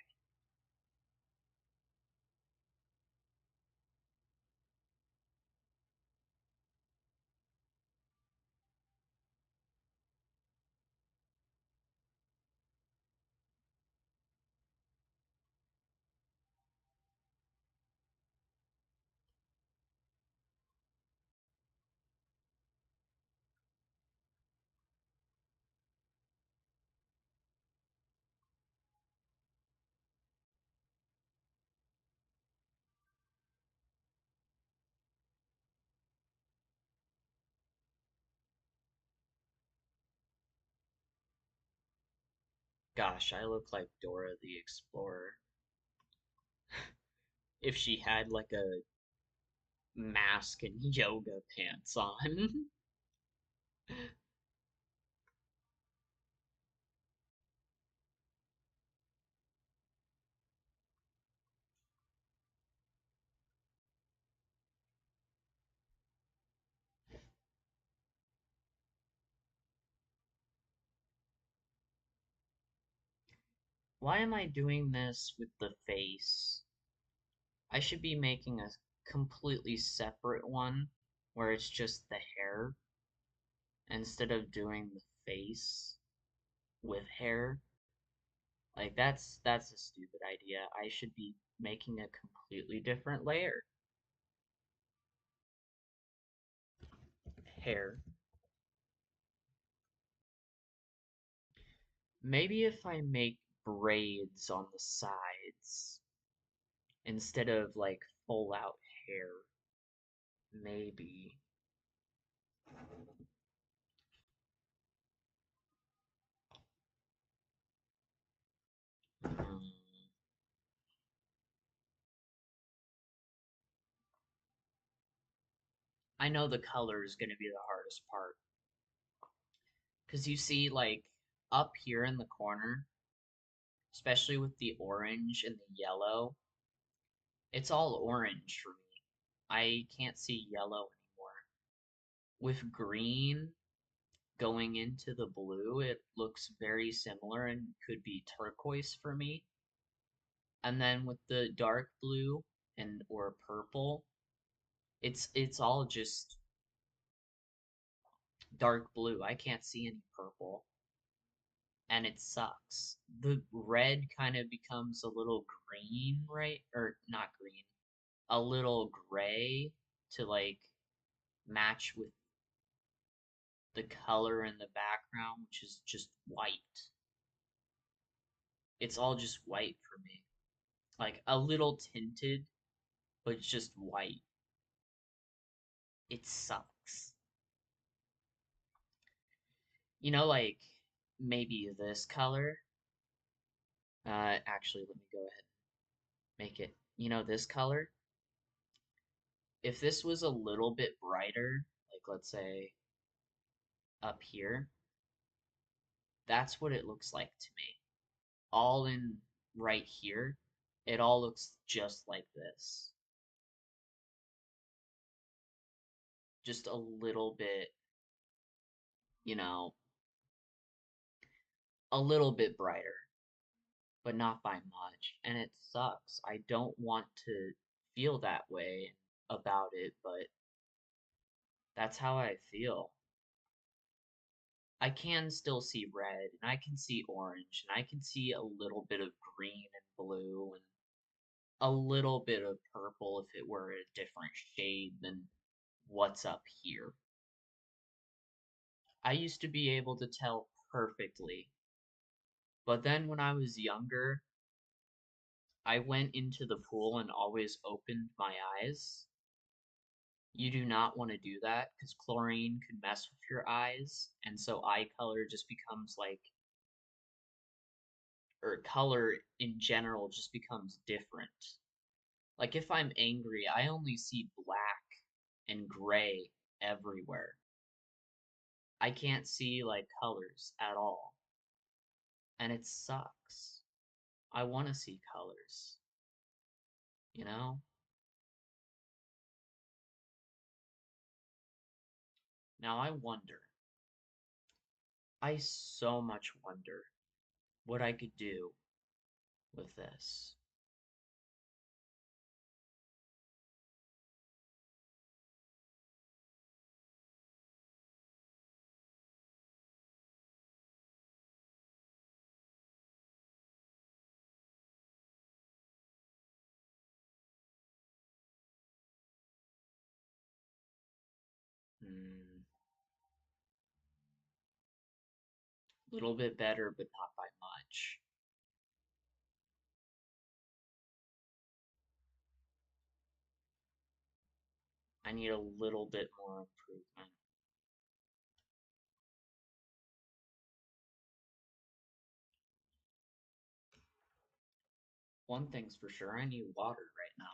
Gosh, I look like Dora the Explorer. If she had like a mask and yoga pants on. Why am I doing this with the face? I should be making a completely separate one where it's just the hair instead of doing the face with hair. Like that's a stupid idea. I should be making a completely different layer. Hair. Maybe if I make braids on the sides instead of like full out hair. Maybe. Um, I know the color is going to be the hardest part. Because you see, like, up here in the corner, especially with the orange and the yellow, it's all orange for me. I can't see yellow anymore. With green going into the blue, it looks very similar and could be turquoise for me. And then with the dark blue and or purple, it's all just dark blue. I can't see any purple, and it sucks. The red kind of becomes a little green, right? Or not green, a little gray to like match with the color in the background, which is just white. It's all just white for me. Like a little tinted, but it's just white. It sucks. Like maybe this color. Actually, let me go ahead and make it. This color. If this was a little bit brighter, like let's say up here, That's what it looks like to me. All in right here, it all looks just like this. Just a little bit, you know, a little bit brighter, but not by much. And it sucks. I don't want to feel that way about it, but that's how I feel. I can still see red, and I can see orange, and I can see a little bit of green and blue, and a little bit of purple if it were a different shade than what's up here. I used to be able to tell perfectly, but then when I was younger, I went into the pool and always opened my eyes. You do not want to do that because chlorine could mess with your eyes, and so eye color just becomes like, or color in general just becomes different. Like if I'm angry, I only see black and gray everywhere. I can't see like colors at all, and it sucks. I want to see colors, you know? Now I so much wonder what I could do with this. Hmm, a little bit better, but not by much. I need a little bit more improvement. One thing's for sure, I need water right now.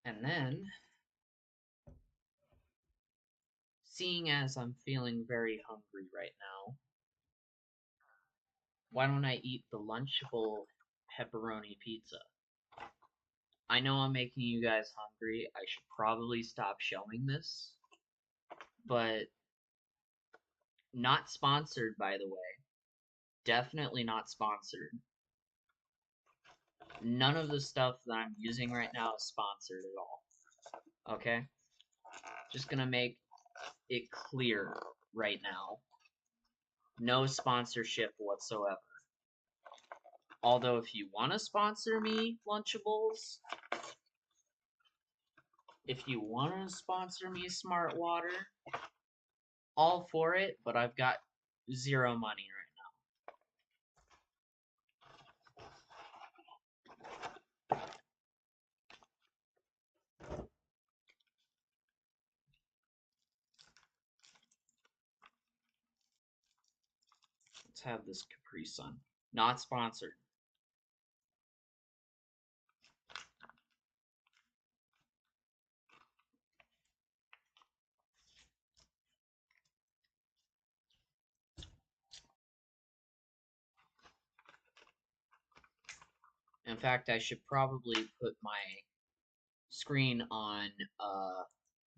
And then, seeing as I'm feeling very hungry right now, why don't I eat the Lunchable pepperoni pizza? I know I'm making you guys hungry. I should probably stop showing this, but not sponsored, by the way. Definitely not sponsored. None of the stuff that I'm using right now is sponsored at all. Okay? Just gonna make it clear right now. No sponsorship whatsoever. Although, if you want to sponsor me, Lunchables, if you want to sponsor me, Smart Water, all for it, but I've got zero money right now. Let's have this Capri Sun. Not sponsored. In fact, I should probably put my screen on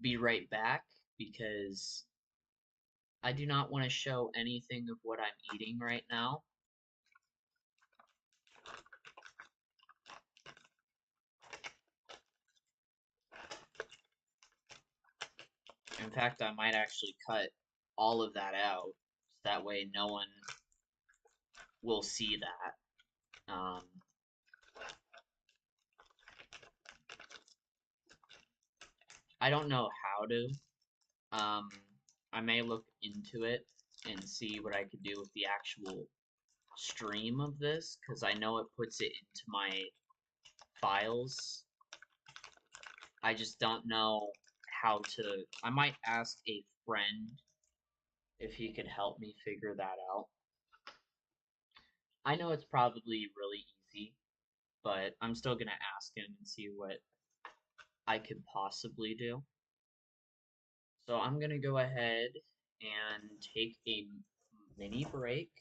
be right back because I do not want to show anything of what I'm eating right now. In fact, I might actually cut all of that out. So that way no one will see that. I don't know how to. Um, I may look into it and see what I could do with the actual stream of this, because I know it puts it into my files. I just don't know how to. I might ask a friend if he could help me figure that out. I know it's probably really easy, but I'm still gonna ask him and see what I could possibly do. So I'm gonna go ahead and take a mini break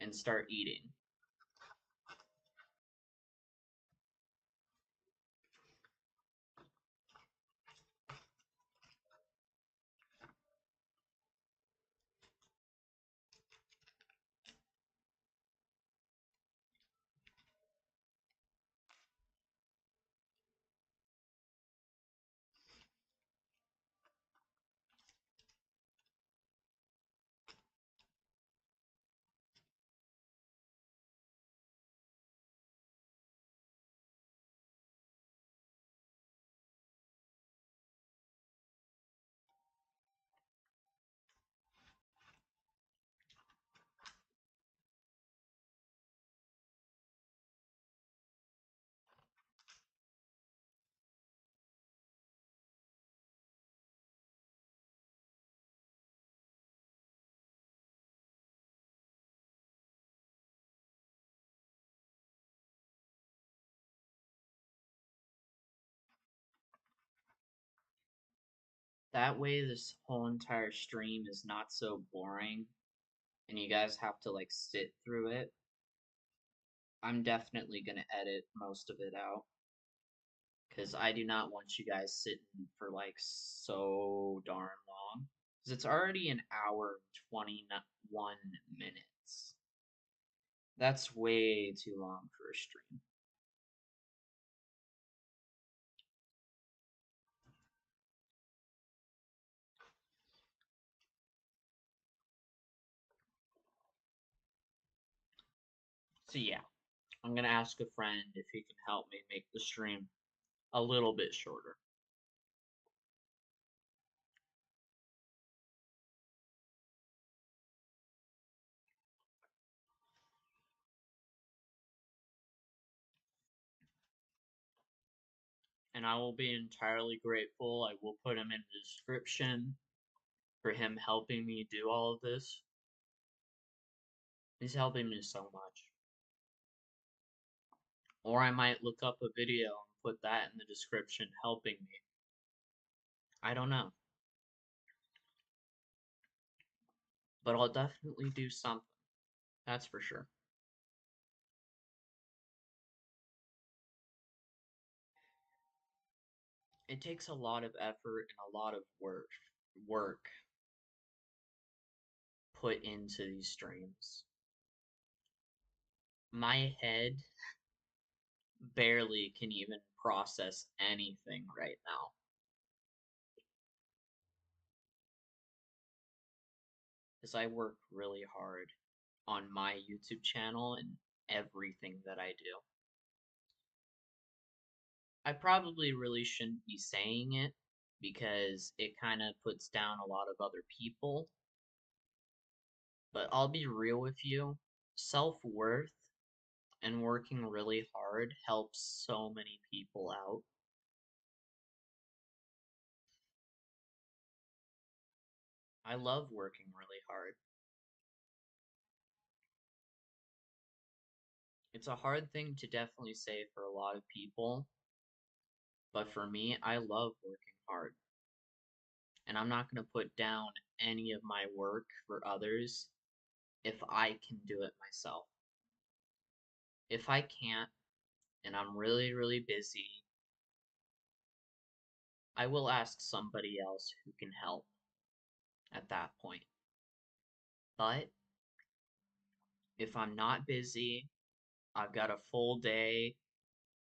and start eating. That way, this whole entire stream is not so boring and you guys have to like sit through it. I'm definitely gonna edit most of it out because I do not want you guys sitting for like so darn long. Because it's already an hour and 21 minutes. That's way too long for a stream. So, yeah, I'm gonna ask a friend if he can help me make the stream a little bit shorter. And I will be entirely grateful. I will put him in the description for him helping me do all of this. He's helping me so much. Or I might look up a video and put that in the description helping me. I don't know. But I'll definitely do something. That's for sure. It takes a lot of effort and a lot of work put into these streams. My head barely can even process anything right now. Because I work really hard on my YouTube channel and everything that I do. I probably really shouldn't be saying it because it kind of puts down a lot of other people. But I'll be real with you. Self worth and working really hard helps so many people out. I love working really hard. It's a hard thing to definitely say for a lot of people, but for me, I love working hard. And I'm not going to put down any of my work for others if I can do it myself. If I can't, and I'm really, really busy, I will ask somebody else who can help at that point. But if I'm not busy, I've got a full day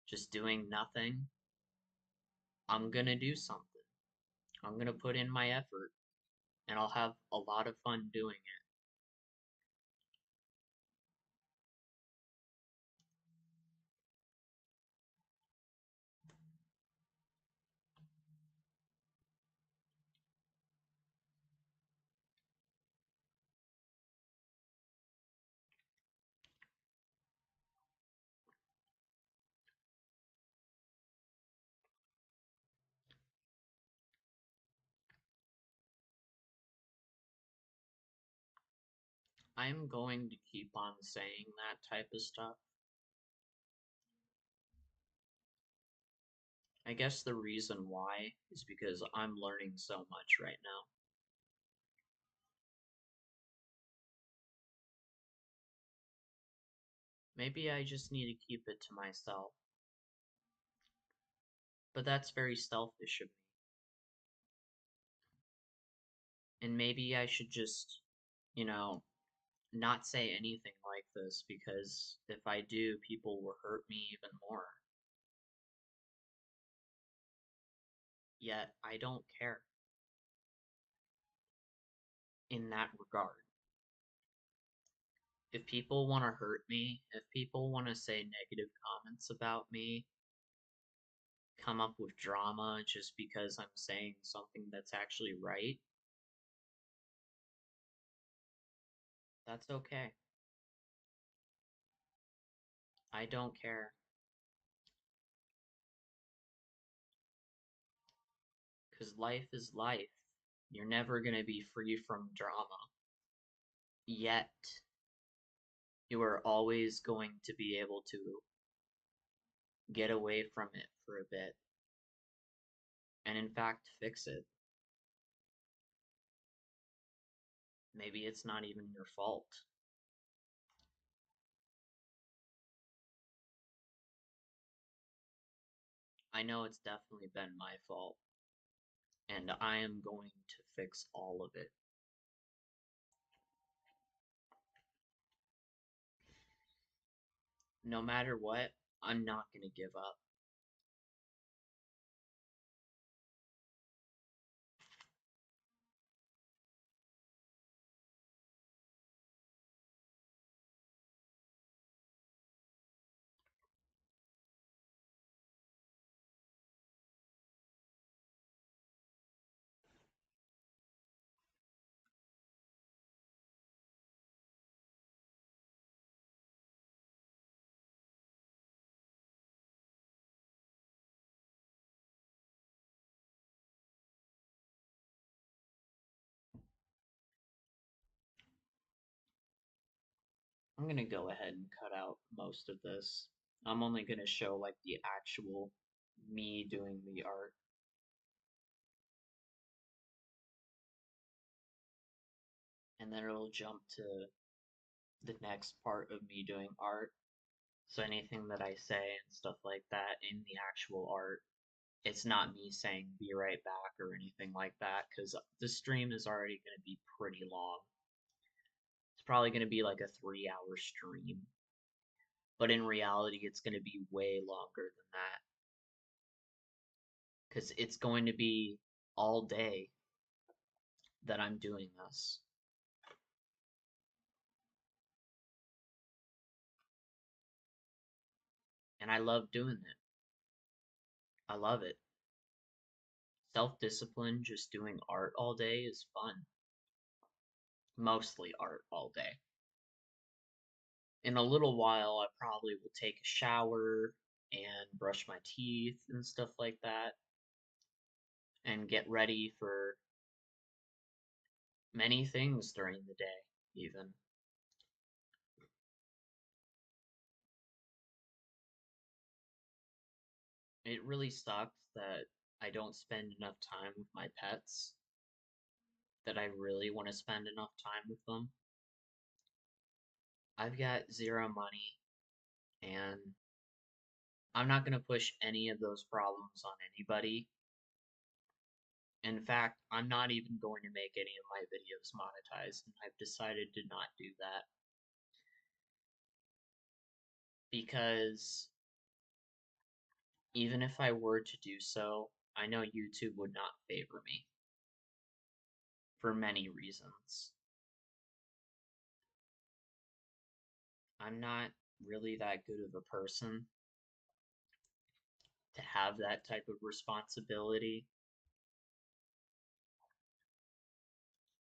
just doing nothing, I'm gonna do something. I'm gonna put in my effort, and I'll have a lot of fun doing it. I'm going to keep on saying that type of stuff. I guess the reason why is because I'm learning so much right now. Maybe I just need to keep it to myself. But that's very selfish of me. And maybe I should just, you know, not say anything like this because if I do, people will hurt me even more. Yet I don't care in that regard. If people want to hurt me, if people want to say negative comments about me, come up with drama just because I'm saying something that's actually right, that's okay. I don't care. Because life is life. You're never going to be free from drama. Yet, you are always going to be able to get away from it for a bit and, in fact, fix it. Maybe it's not even your fault. I know it's definitely been my fault, and I am going to fix all of it. No matter what, I'm not going to give up. I'm going to go ahead and cut out most of this. I'm only going to show like the actual me doing the art. And then it'll jump to the next part of me doing art. So anything that I say and stuff like that in the actual art, it's not me saying be right back or anything like that because the stream is already going to be pretty long. It's probably going to be like a 3 hour stream, but in reality, it's going to be way longer than that because it's going to be all day that I'm doing this. And I love doing it. I love it. Self discipline, just doing art all day is fun. Mostly art all day. In a little while, I probably will take a shower and brush my teeth and stuff like that and get ready for many things during the day, even. It really sucks that I don't spend enough time with my pets, that I really want to spend enough time with them. I've got zero money, and I'm not going to push any of those problems on anybody. In fact, I'm not even going to make any of my videos monetized, and I've decided to not do that because even if I were to do so, I know YouTube would not favor me for many reasons. I'm not really that good of a person to have that type of responsibility,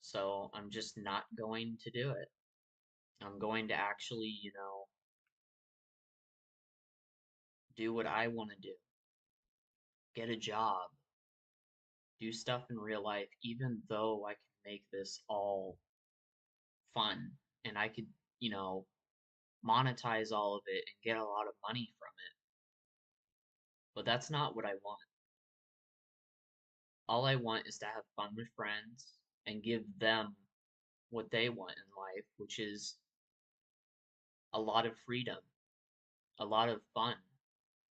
so I'm just not going to do it. I'm going to actually, do what I want to do, get a job, do stuff in real life, even though I can make this all fun and I could, you know, monetize all of it and get a lot of money from it. But that's not what I want. All I want is to have fun with friends and give them what they want in life, which is a lot of freedom, a lot of fun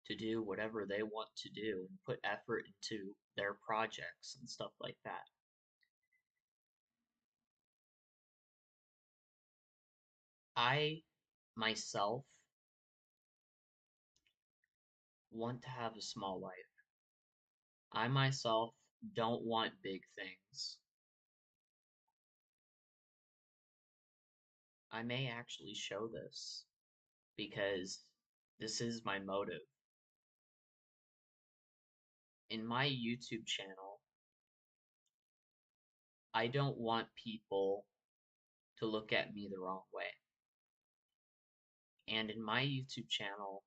to do whatever they want to do and put effort into their projects and stuff like that. I myself want to have a small life. I myself don't want big things. I may actually show this because this is my motive. In my YouTube channel, I don't want people to look at me the wrong way. And in my YouTube channel,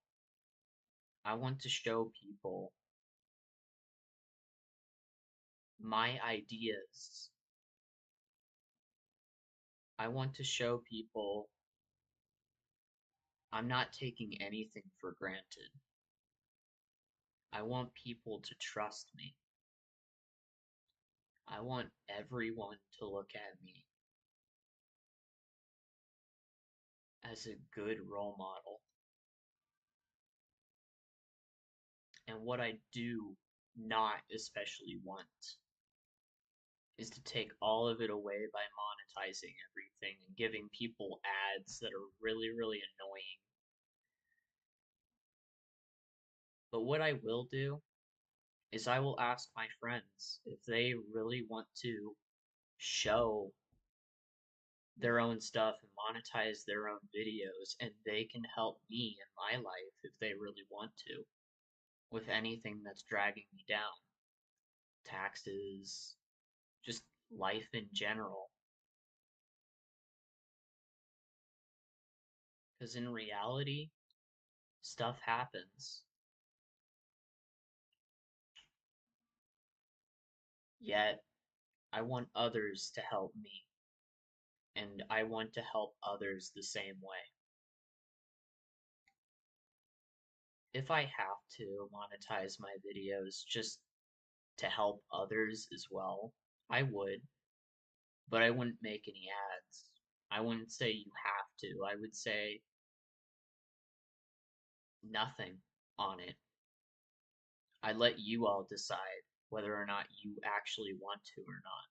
I want to show people my ideas. I want to show people I'm not taking anything for granted. I want people to trust me. I want everyone to look at me as a good role model. And what I do not especially want is to take all of it away by monetizing everything and giving people ads that are really, really annoying. But what I will do is I will ask my friends if they really want to show their own stuff and monetize their own videos, and they can help me in my life if they really want to with anything that's dragging me down. Taxes, just life in general. Because in reality, stuff happens. Yet, I want others to help me, and I want to help others the same way. If I have to monetize my videos just to help others as well, I would, but I wouldn't make any ads. I wouldn't say you have to. I would say nothing on it. I let you all decide whether or not you actually want to or not.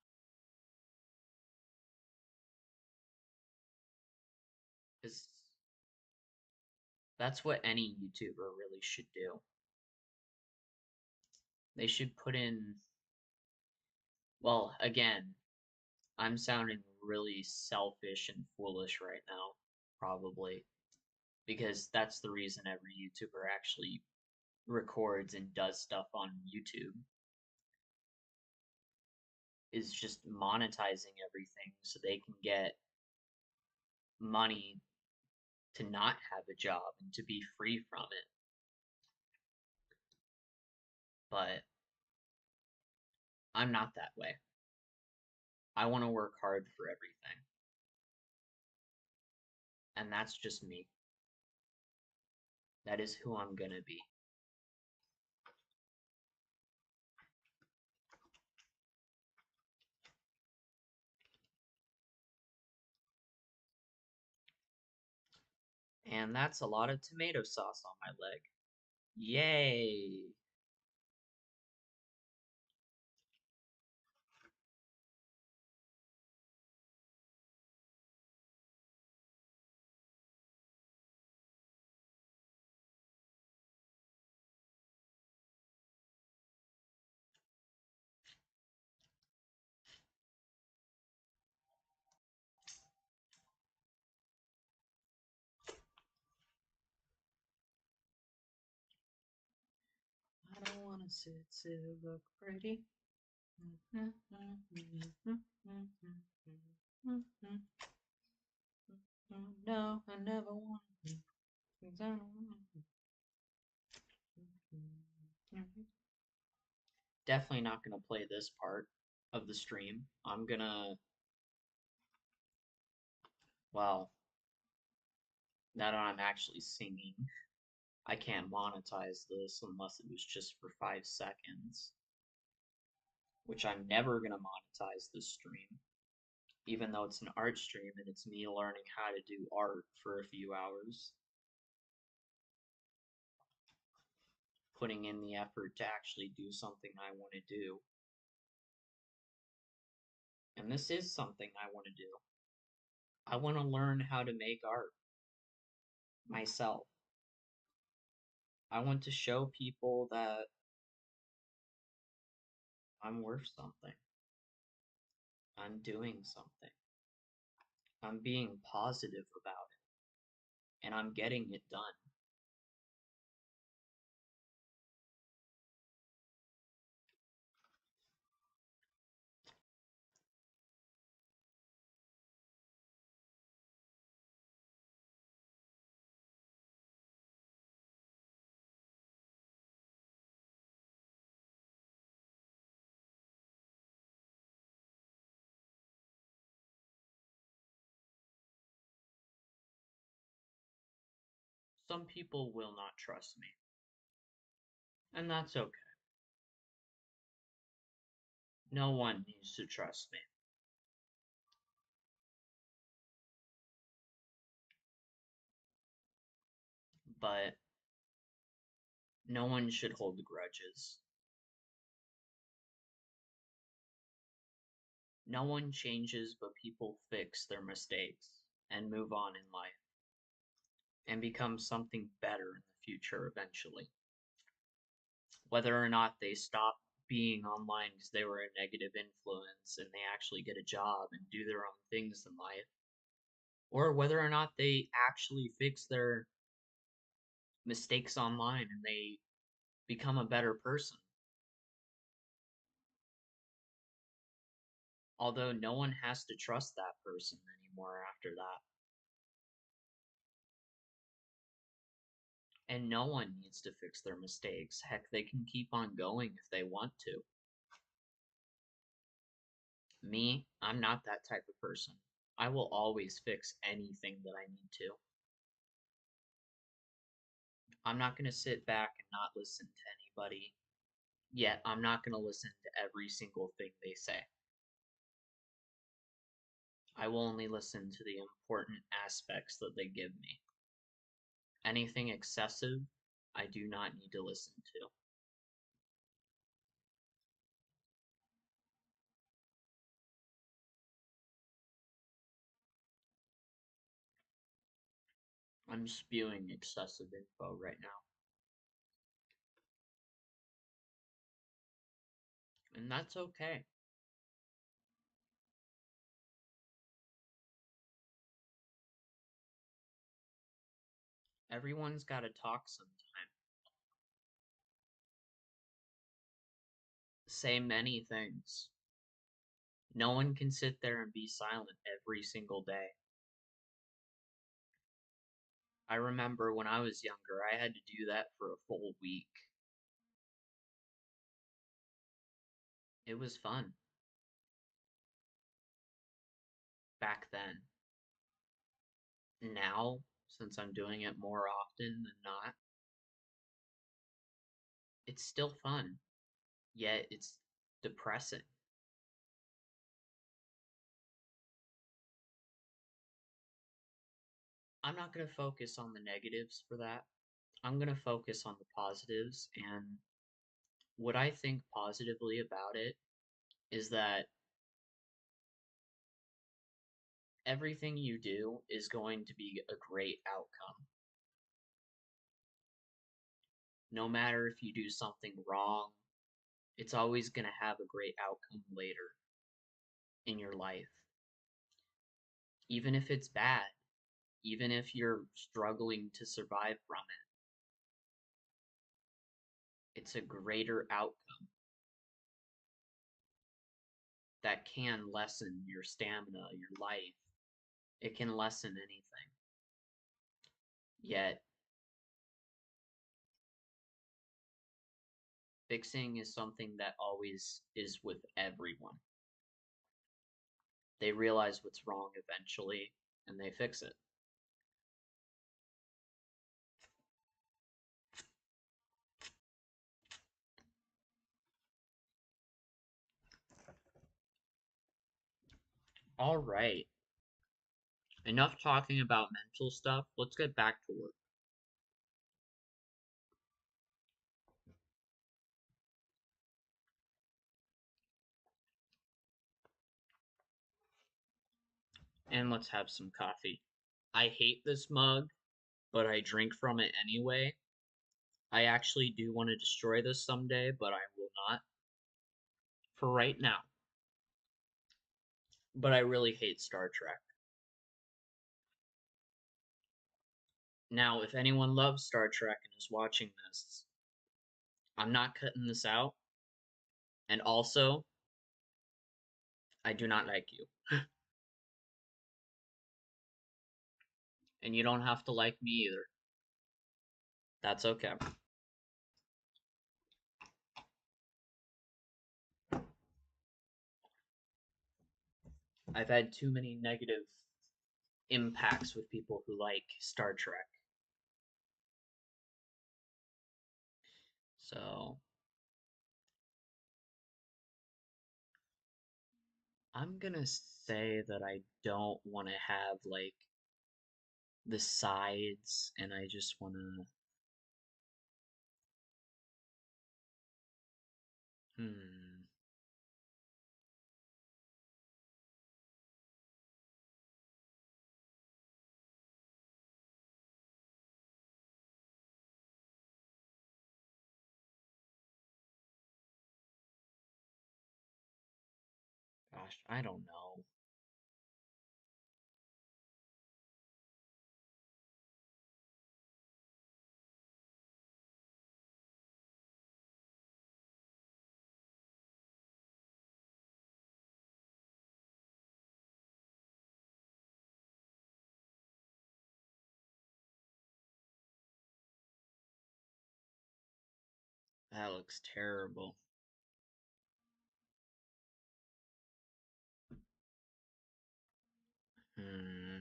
Because that's what any YouTuber really should do. They should put in, well, again, I'm sounding really selfish and foolish right now, probably, because that's the reason every YouTuber actually records and does stuff on YouTube, is just monetizing everything so they can get money to not have a job and to be free from it. But I'm not that way. I want to work hard for everything. And that's just me. That is who I'm gonna be. And that's a lot of tomato sauce on my leg. Yay! I don't wanna sit, look pretty. No, I never want to. Definitely not gonna play this part of the stream. I'm gonna, well, now that I'm actually singing, I can't monetize this unless it was just for 5 seconds, which I'm never going to monetize this stream, even though it's an art stream and it's me learning how to do art for a few hours, putting in the effort to actually do something I want to do. And this is something I want to do. I want to learn how to make art myself. I want to show people that I'm worth something. I'm doing something. I'm being positive about it. And I'm getting it done. Some people will not trust me. And that's okay. No one needs to trust me. But no one should hold grudges. No one changes, but people fix their mistakes and move on in life and become something better in the future eventually. Whether or not they stop being online because they were a negative influence and they actually get a job and do their own things in life, or whether or not they actually fix their mistakes online and they become a better person. Although no one has to trust that person anymore after that. And no one needs to fix their mistakes. Heck, they can keep on going if they want to. Me, I'm not that type of person. I will always fix anything that I need to. I'm not going to sit back and not listen to anybody. Yet, I'm not going to listen to every single thing they say. I will only listen to the important aspects that they give me. Anything excessive, I do not need to listen to. I'm spewing excessive info right now. And that's okay. Everyone's got to talk sometime. Say many things. No one can sit there and be silent every single day. I remember when I was younger, I had to do that for a full week. It was fun back then. Now, since I'm doing it more often than not, it's still fun, yet it's depressing. I'm not going to focus on the negatives for that. I'm going to focus on the positives. And what I think positively about it is that everything you do is going to be a great outcome. No matter if you do something wrong, it's always going to have a great outcome later in your life. Even if it's bad, even if you're struggling to survive from it, it's a greater outcome that can lessen your stamina, your life. It can lessen anything. Yet, fixing is something that always is with everyone. They realize what's wrong eventually and they fix it. All right. Enough talking about mental stuff. Let's get back to work. And let's have some coffee. I hate this mug, but I drink from it anyway. I actually do want to destroy this someday, but I will not for right now. But I really hate Star Trek. Now, if anyone loves Star Trek and is watching this, I'm not cutting this out. And also, I do not like you. And you don't have to like me either. That's okay. I've had too many negative impacts with people who like Star Trek. So, I'm gonna say that I don't want to have like the sides and I just want to hmm gosh, I don't know. That looks terrible. Hmm.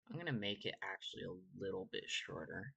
I'm gonna make it actually a little bit shorter.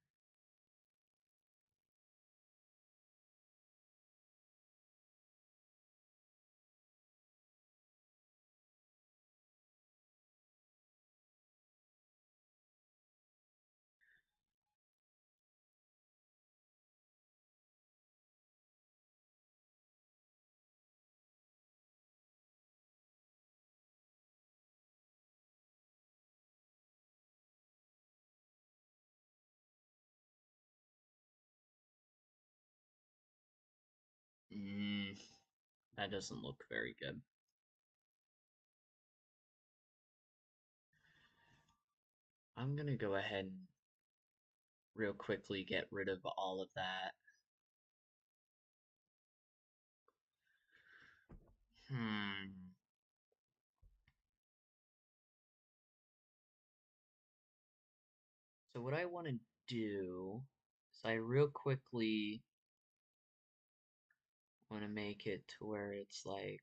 Mm, that doesn't look very good. I'm gonna go ahead and real quickly get rid of all of that. Hmm. So what I want to do is I real quickly want to make it to where it's like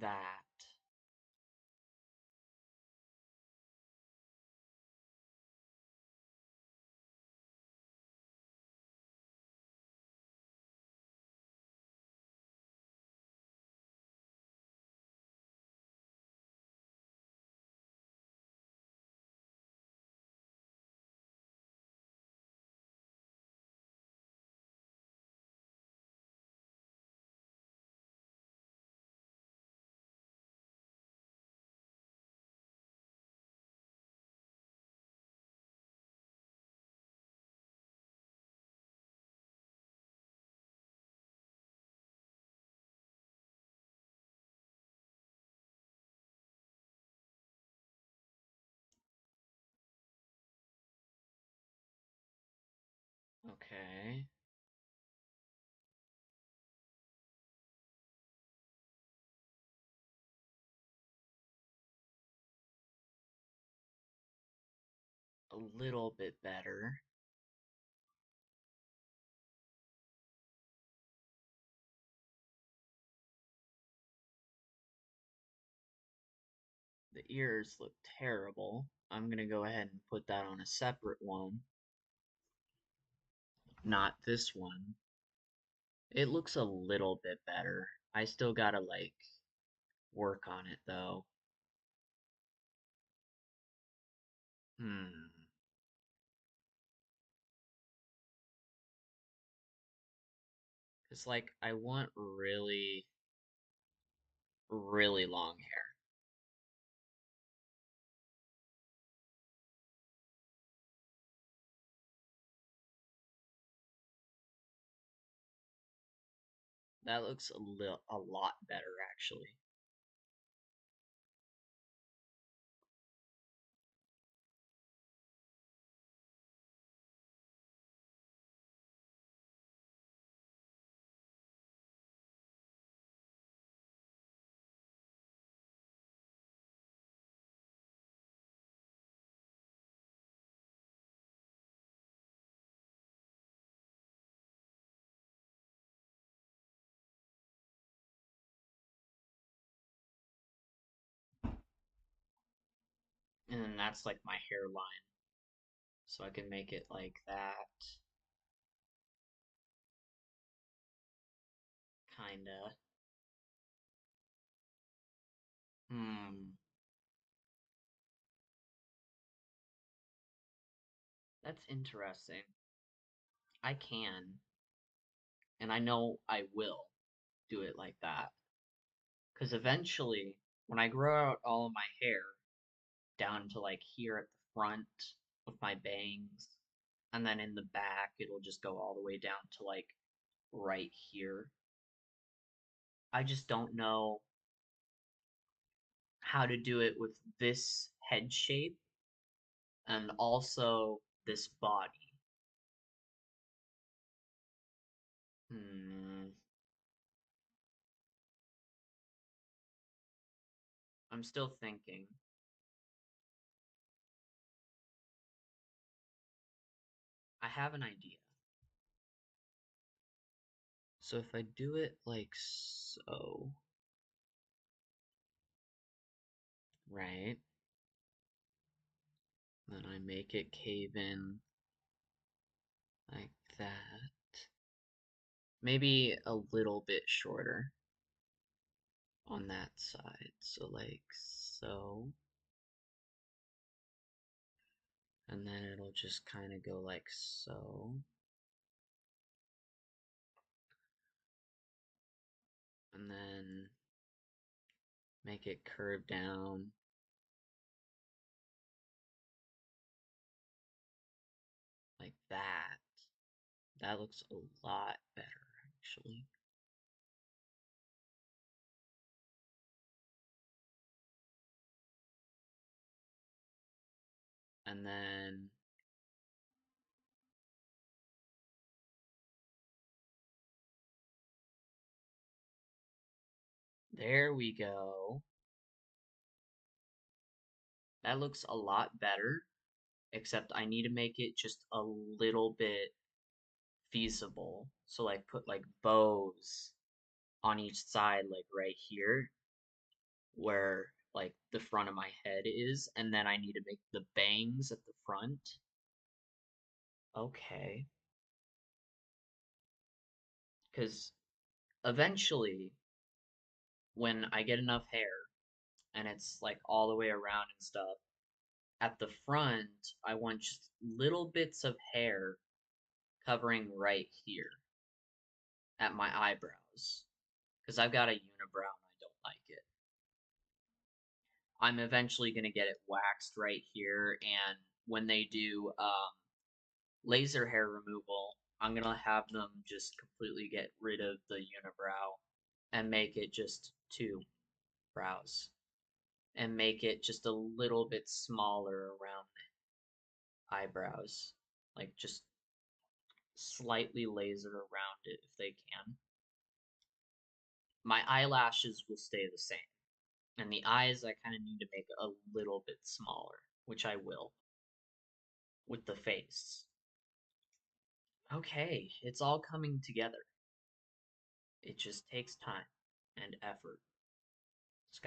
that. Okay. a little bit better. The ears look terrible. I'm gonna go ahead and put that on a separate one, not this one. It looks a little bit better. I still gotta like work on it though. Hmm. Cause like I want really, really long hair. That looks a lot better actually. And then that's like my hairline. So I can make it like that. Kinda. Hmm. That's interesting. I can, and I know I will do it like that. Because eventually, when I grow out all of my hair down to like here at the front of my bangs, and then in the back, it'll just go all the way down to like right here. I just don't know how to do it with this head shape and also this body. Hmm. I'm still thinking. I have an idea. So if I do it like so, right? Then I make it cave in like that. Maybe a little bit shorter on that side. So like so. And then it'll just kind of go like so. And then make it curve down like that. That looks a lot better, actually. And then there we go. That looks a lot better, except I need to make it just a little bit feasible. So like put like bows on each side, like right here, where like the front of my head is, and then I need to make the bangs at the front. Okay. Because eventually, when I get enough hair and it's like all the way around and stuff, at the front, I want just little bits of hair covering right here at my eyebrows. Because I've got a unibrow and I don't like it. I'm eventually going to get it waxed right here, and when they do laser hair removal, I'm going to have them just completely get rid of the unibrow and make it just two brows and make it just a little bit smaller around the eyebrows. Like just slightly laser around it if they can. My eyelashes will stay the same. And the eyes I kind of need to make a little bit smaller, which I will. with the face. Okay, it's all coming together. It just takes time and effort. It's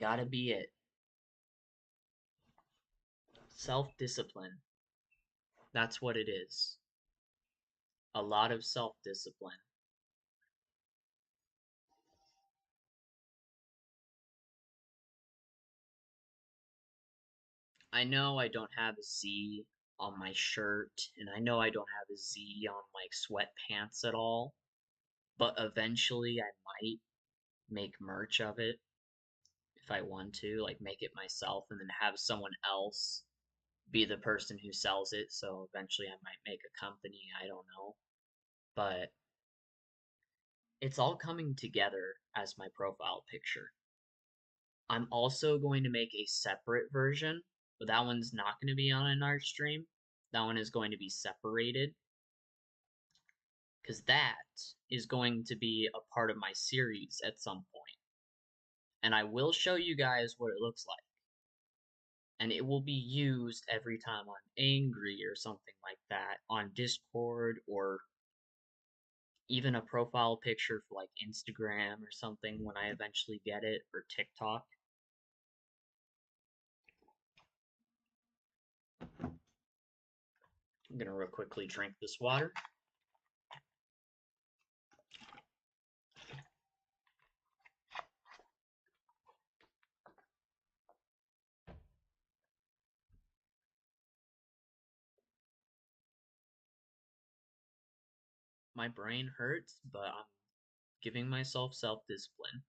gotta be it. Self-discipline. That's what it is. A lot of self-discipline. I know I don't have a Z on my shirt, and I know I don't have a Z on like sweatpants at all, but eventually I might make merch of it if I want to, like make it myself and then have someone else be the person who sells it. So eventually I might make a company, I don't know. But it's all coming together as my profile picture. I'm also going to make a separate version, but that one's not going to be on an art stream. That one is going to be separated because that is going to be a part of my series at some point. And I will show you guys what it looks like. And it will be used every time I'm angry or something like that on Discord or even a profile picture for like Instagram or something when I eventually get it or TikTok. I'm gonna real quickly drink this water. My brain hurts, but I'm giving myself self-discipline.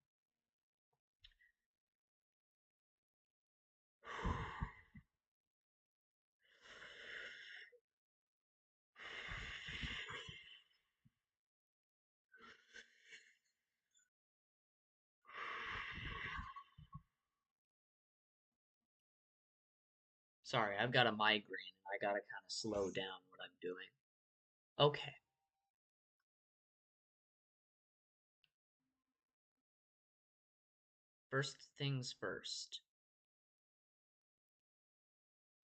Sorry, I've got a migraine and I gotta kind of slow down what I'm doing. Okay, first things first.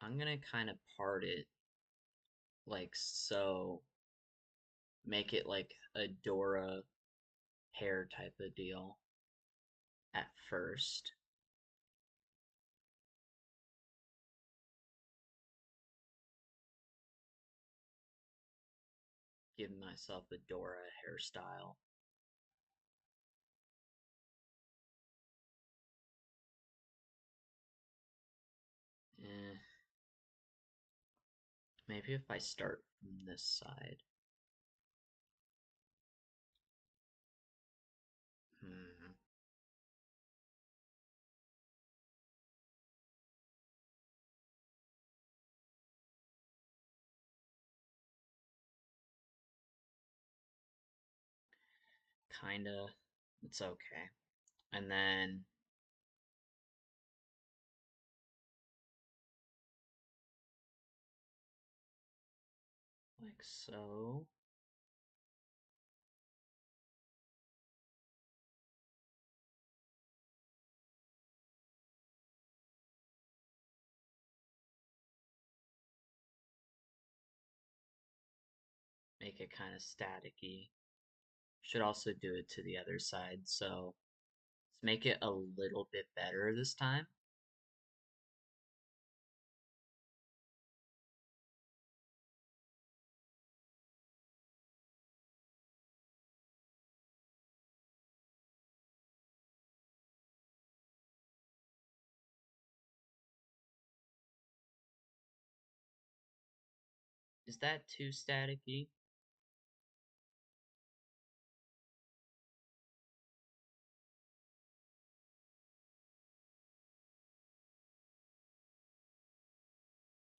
I'm gonna kind of part it like so, make it like a Dora hair type of deal at first. Give myself a Dora hairstyle. Eh, maybe if I start from this side. Hmm. Kinda. It's okay. And then like so. Make it kind of staticky. Should also do it to the other side. So let's make it a little bit better this time. Is that too staticky?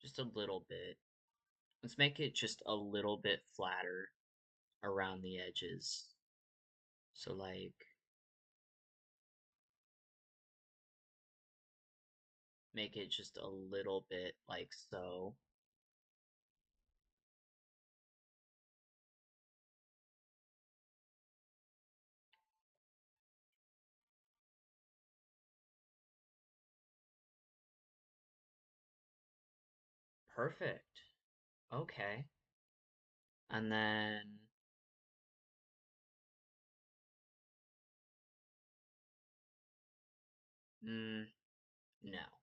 Just a little bit. Let's make it just a little bit flatter around the edges. So like make it just a little bit like so. Perfect. Okay. And then, no.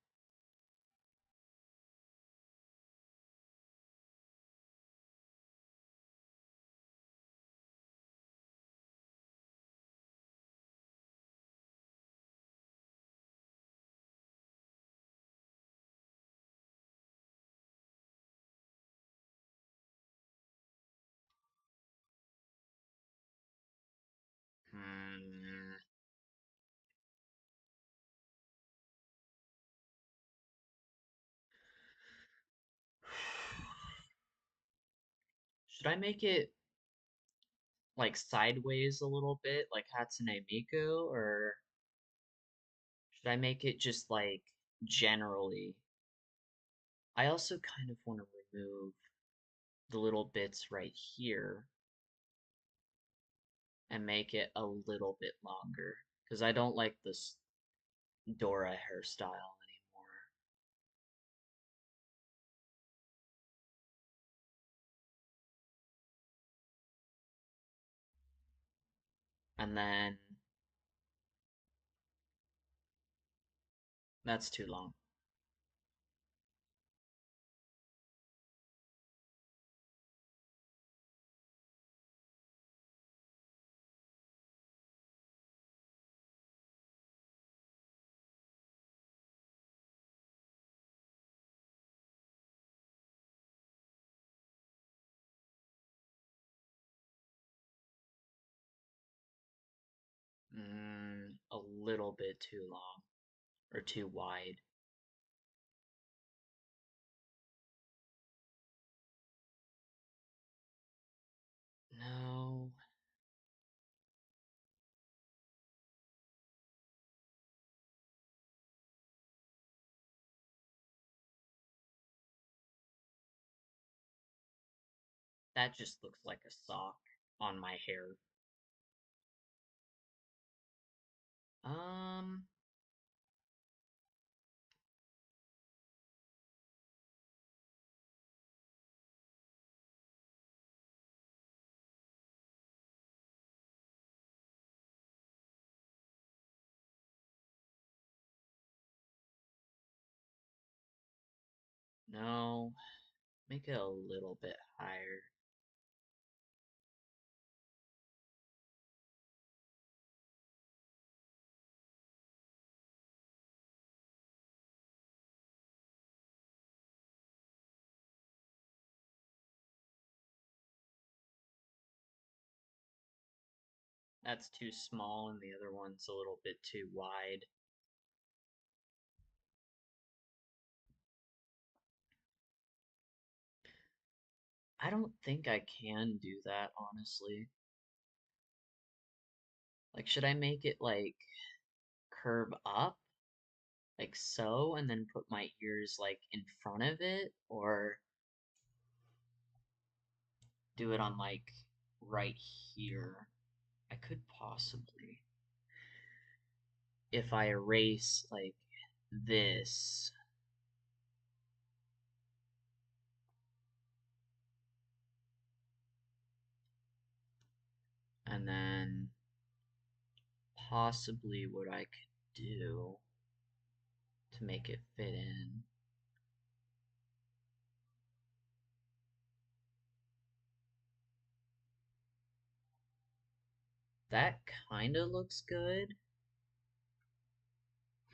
Hmm. Should I make it like sideways a little bit, like Hatsune Miku, or should I make it just like generally? I also kind of want to remove the little bits right here and make it a little bit longer because I don't like this Dora hairstyle anymore. And then that's too long. A little bit too long or too wide. No, that just looks like a sock on my hair. Um, no, make it a little bit higher. That's too small, and the other one's a little bit too wide. I don't think I can do that, honestly. Like, should I make it like curve up, like so, and then put my ears like in front of it, or do it on like right here? I could possibly, if I erase like this, and then possibly what I could do to make it fit in. That kind of looks good.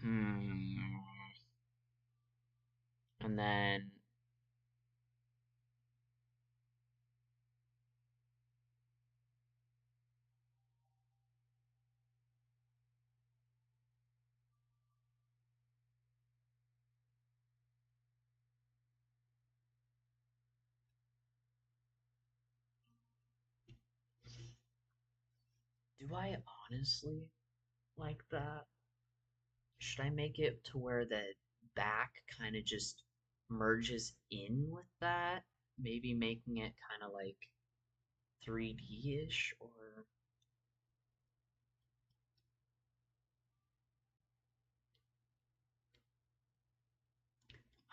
Hmm. And then do I honestly like that? Should I make it to where the back kind of just merges in with that? Maybe making it kind of like 3D-ish, or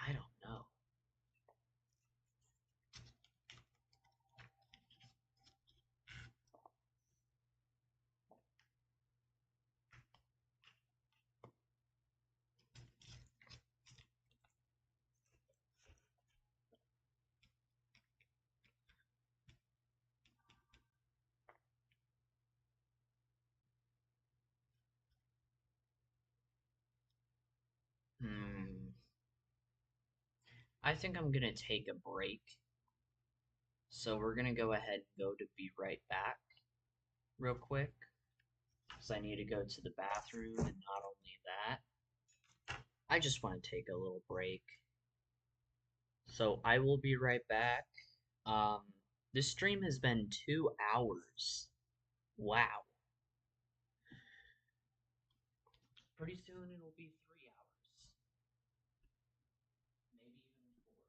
I don't know. Hmm. I think I'm gonna take a break. So we're gonna go ahead and go to be right back real quick. Because I need to go to the bathroom, and not only that, I just want to take a little break. So I will be right back. Um, this stream has been 2 hours. Wow. Pretty soon it'll be 3 hours. Maybe even 4.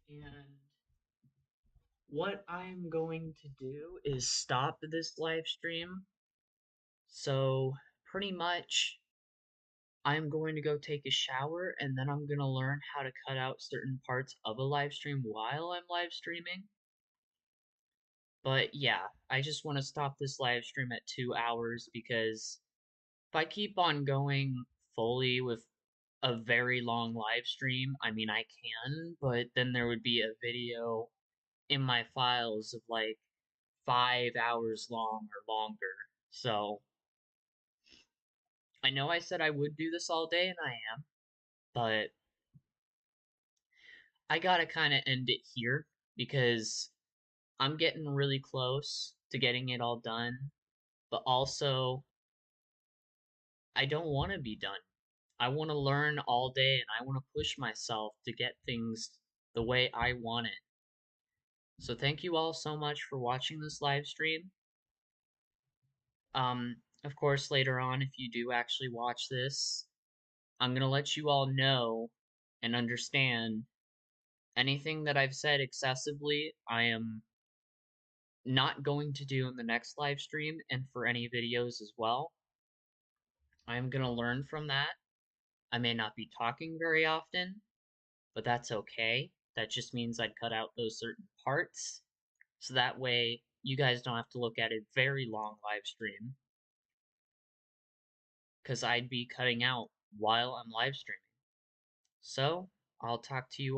And what I'm going to do is stop this live stream. So, pretty much, I'm going to go take a shower and then I'm going to learn how to cut out certain parts of a live stream while I'm live streaming. But yeah, I just want to stop this live stream at 2 hours because if I keep on going fully with a very long live stream, I mean, I can, but then there would be a video in my files of like 5 hours long or longer. So I know I said I would do this all day, and I am, but I gotta kind of end it here because I'm getting really close to getting it all done, but also I don't want to be done. I want to learn all day and I want to push myself to get things the way I want it. So thank you all so much for watching this live stream. Of course, later on, if you do actually watch this, I'm gonna let you all know and understand anything that I've said excessively, I am not going to do in the next live stream and for any videos as well. I'm gonna learn from that. I may not be talking very often, but that's okay. That just means I'd cut out those certain parts. So that way you guys don't have to look at a very long live stream because I'd be cutting out while I'm live streaming. So I'll talk to you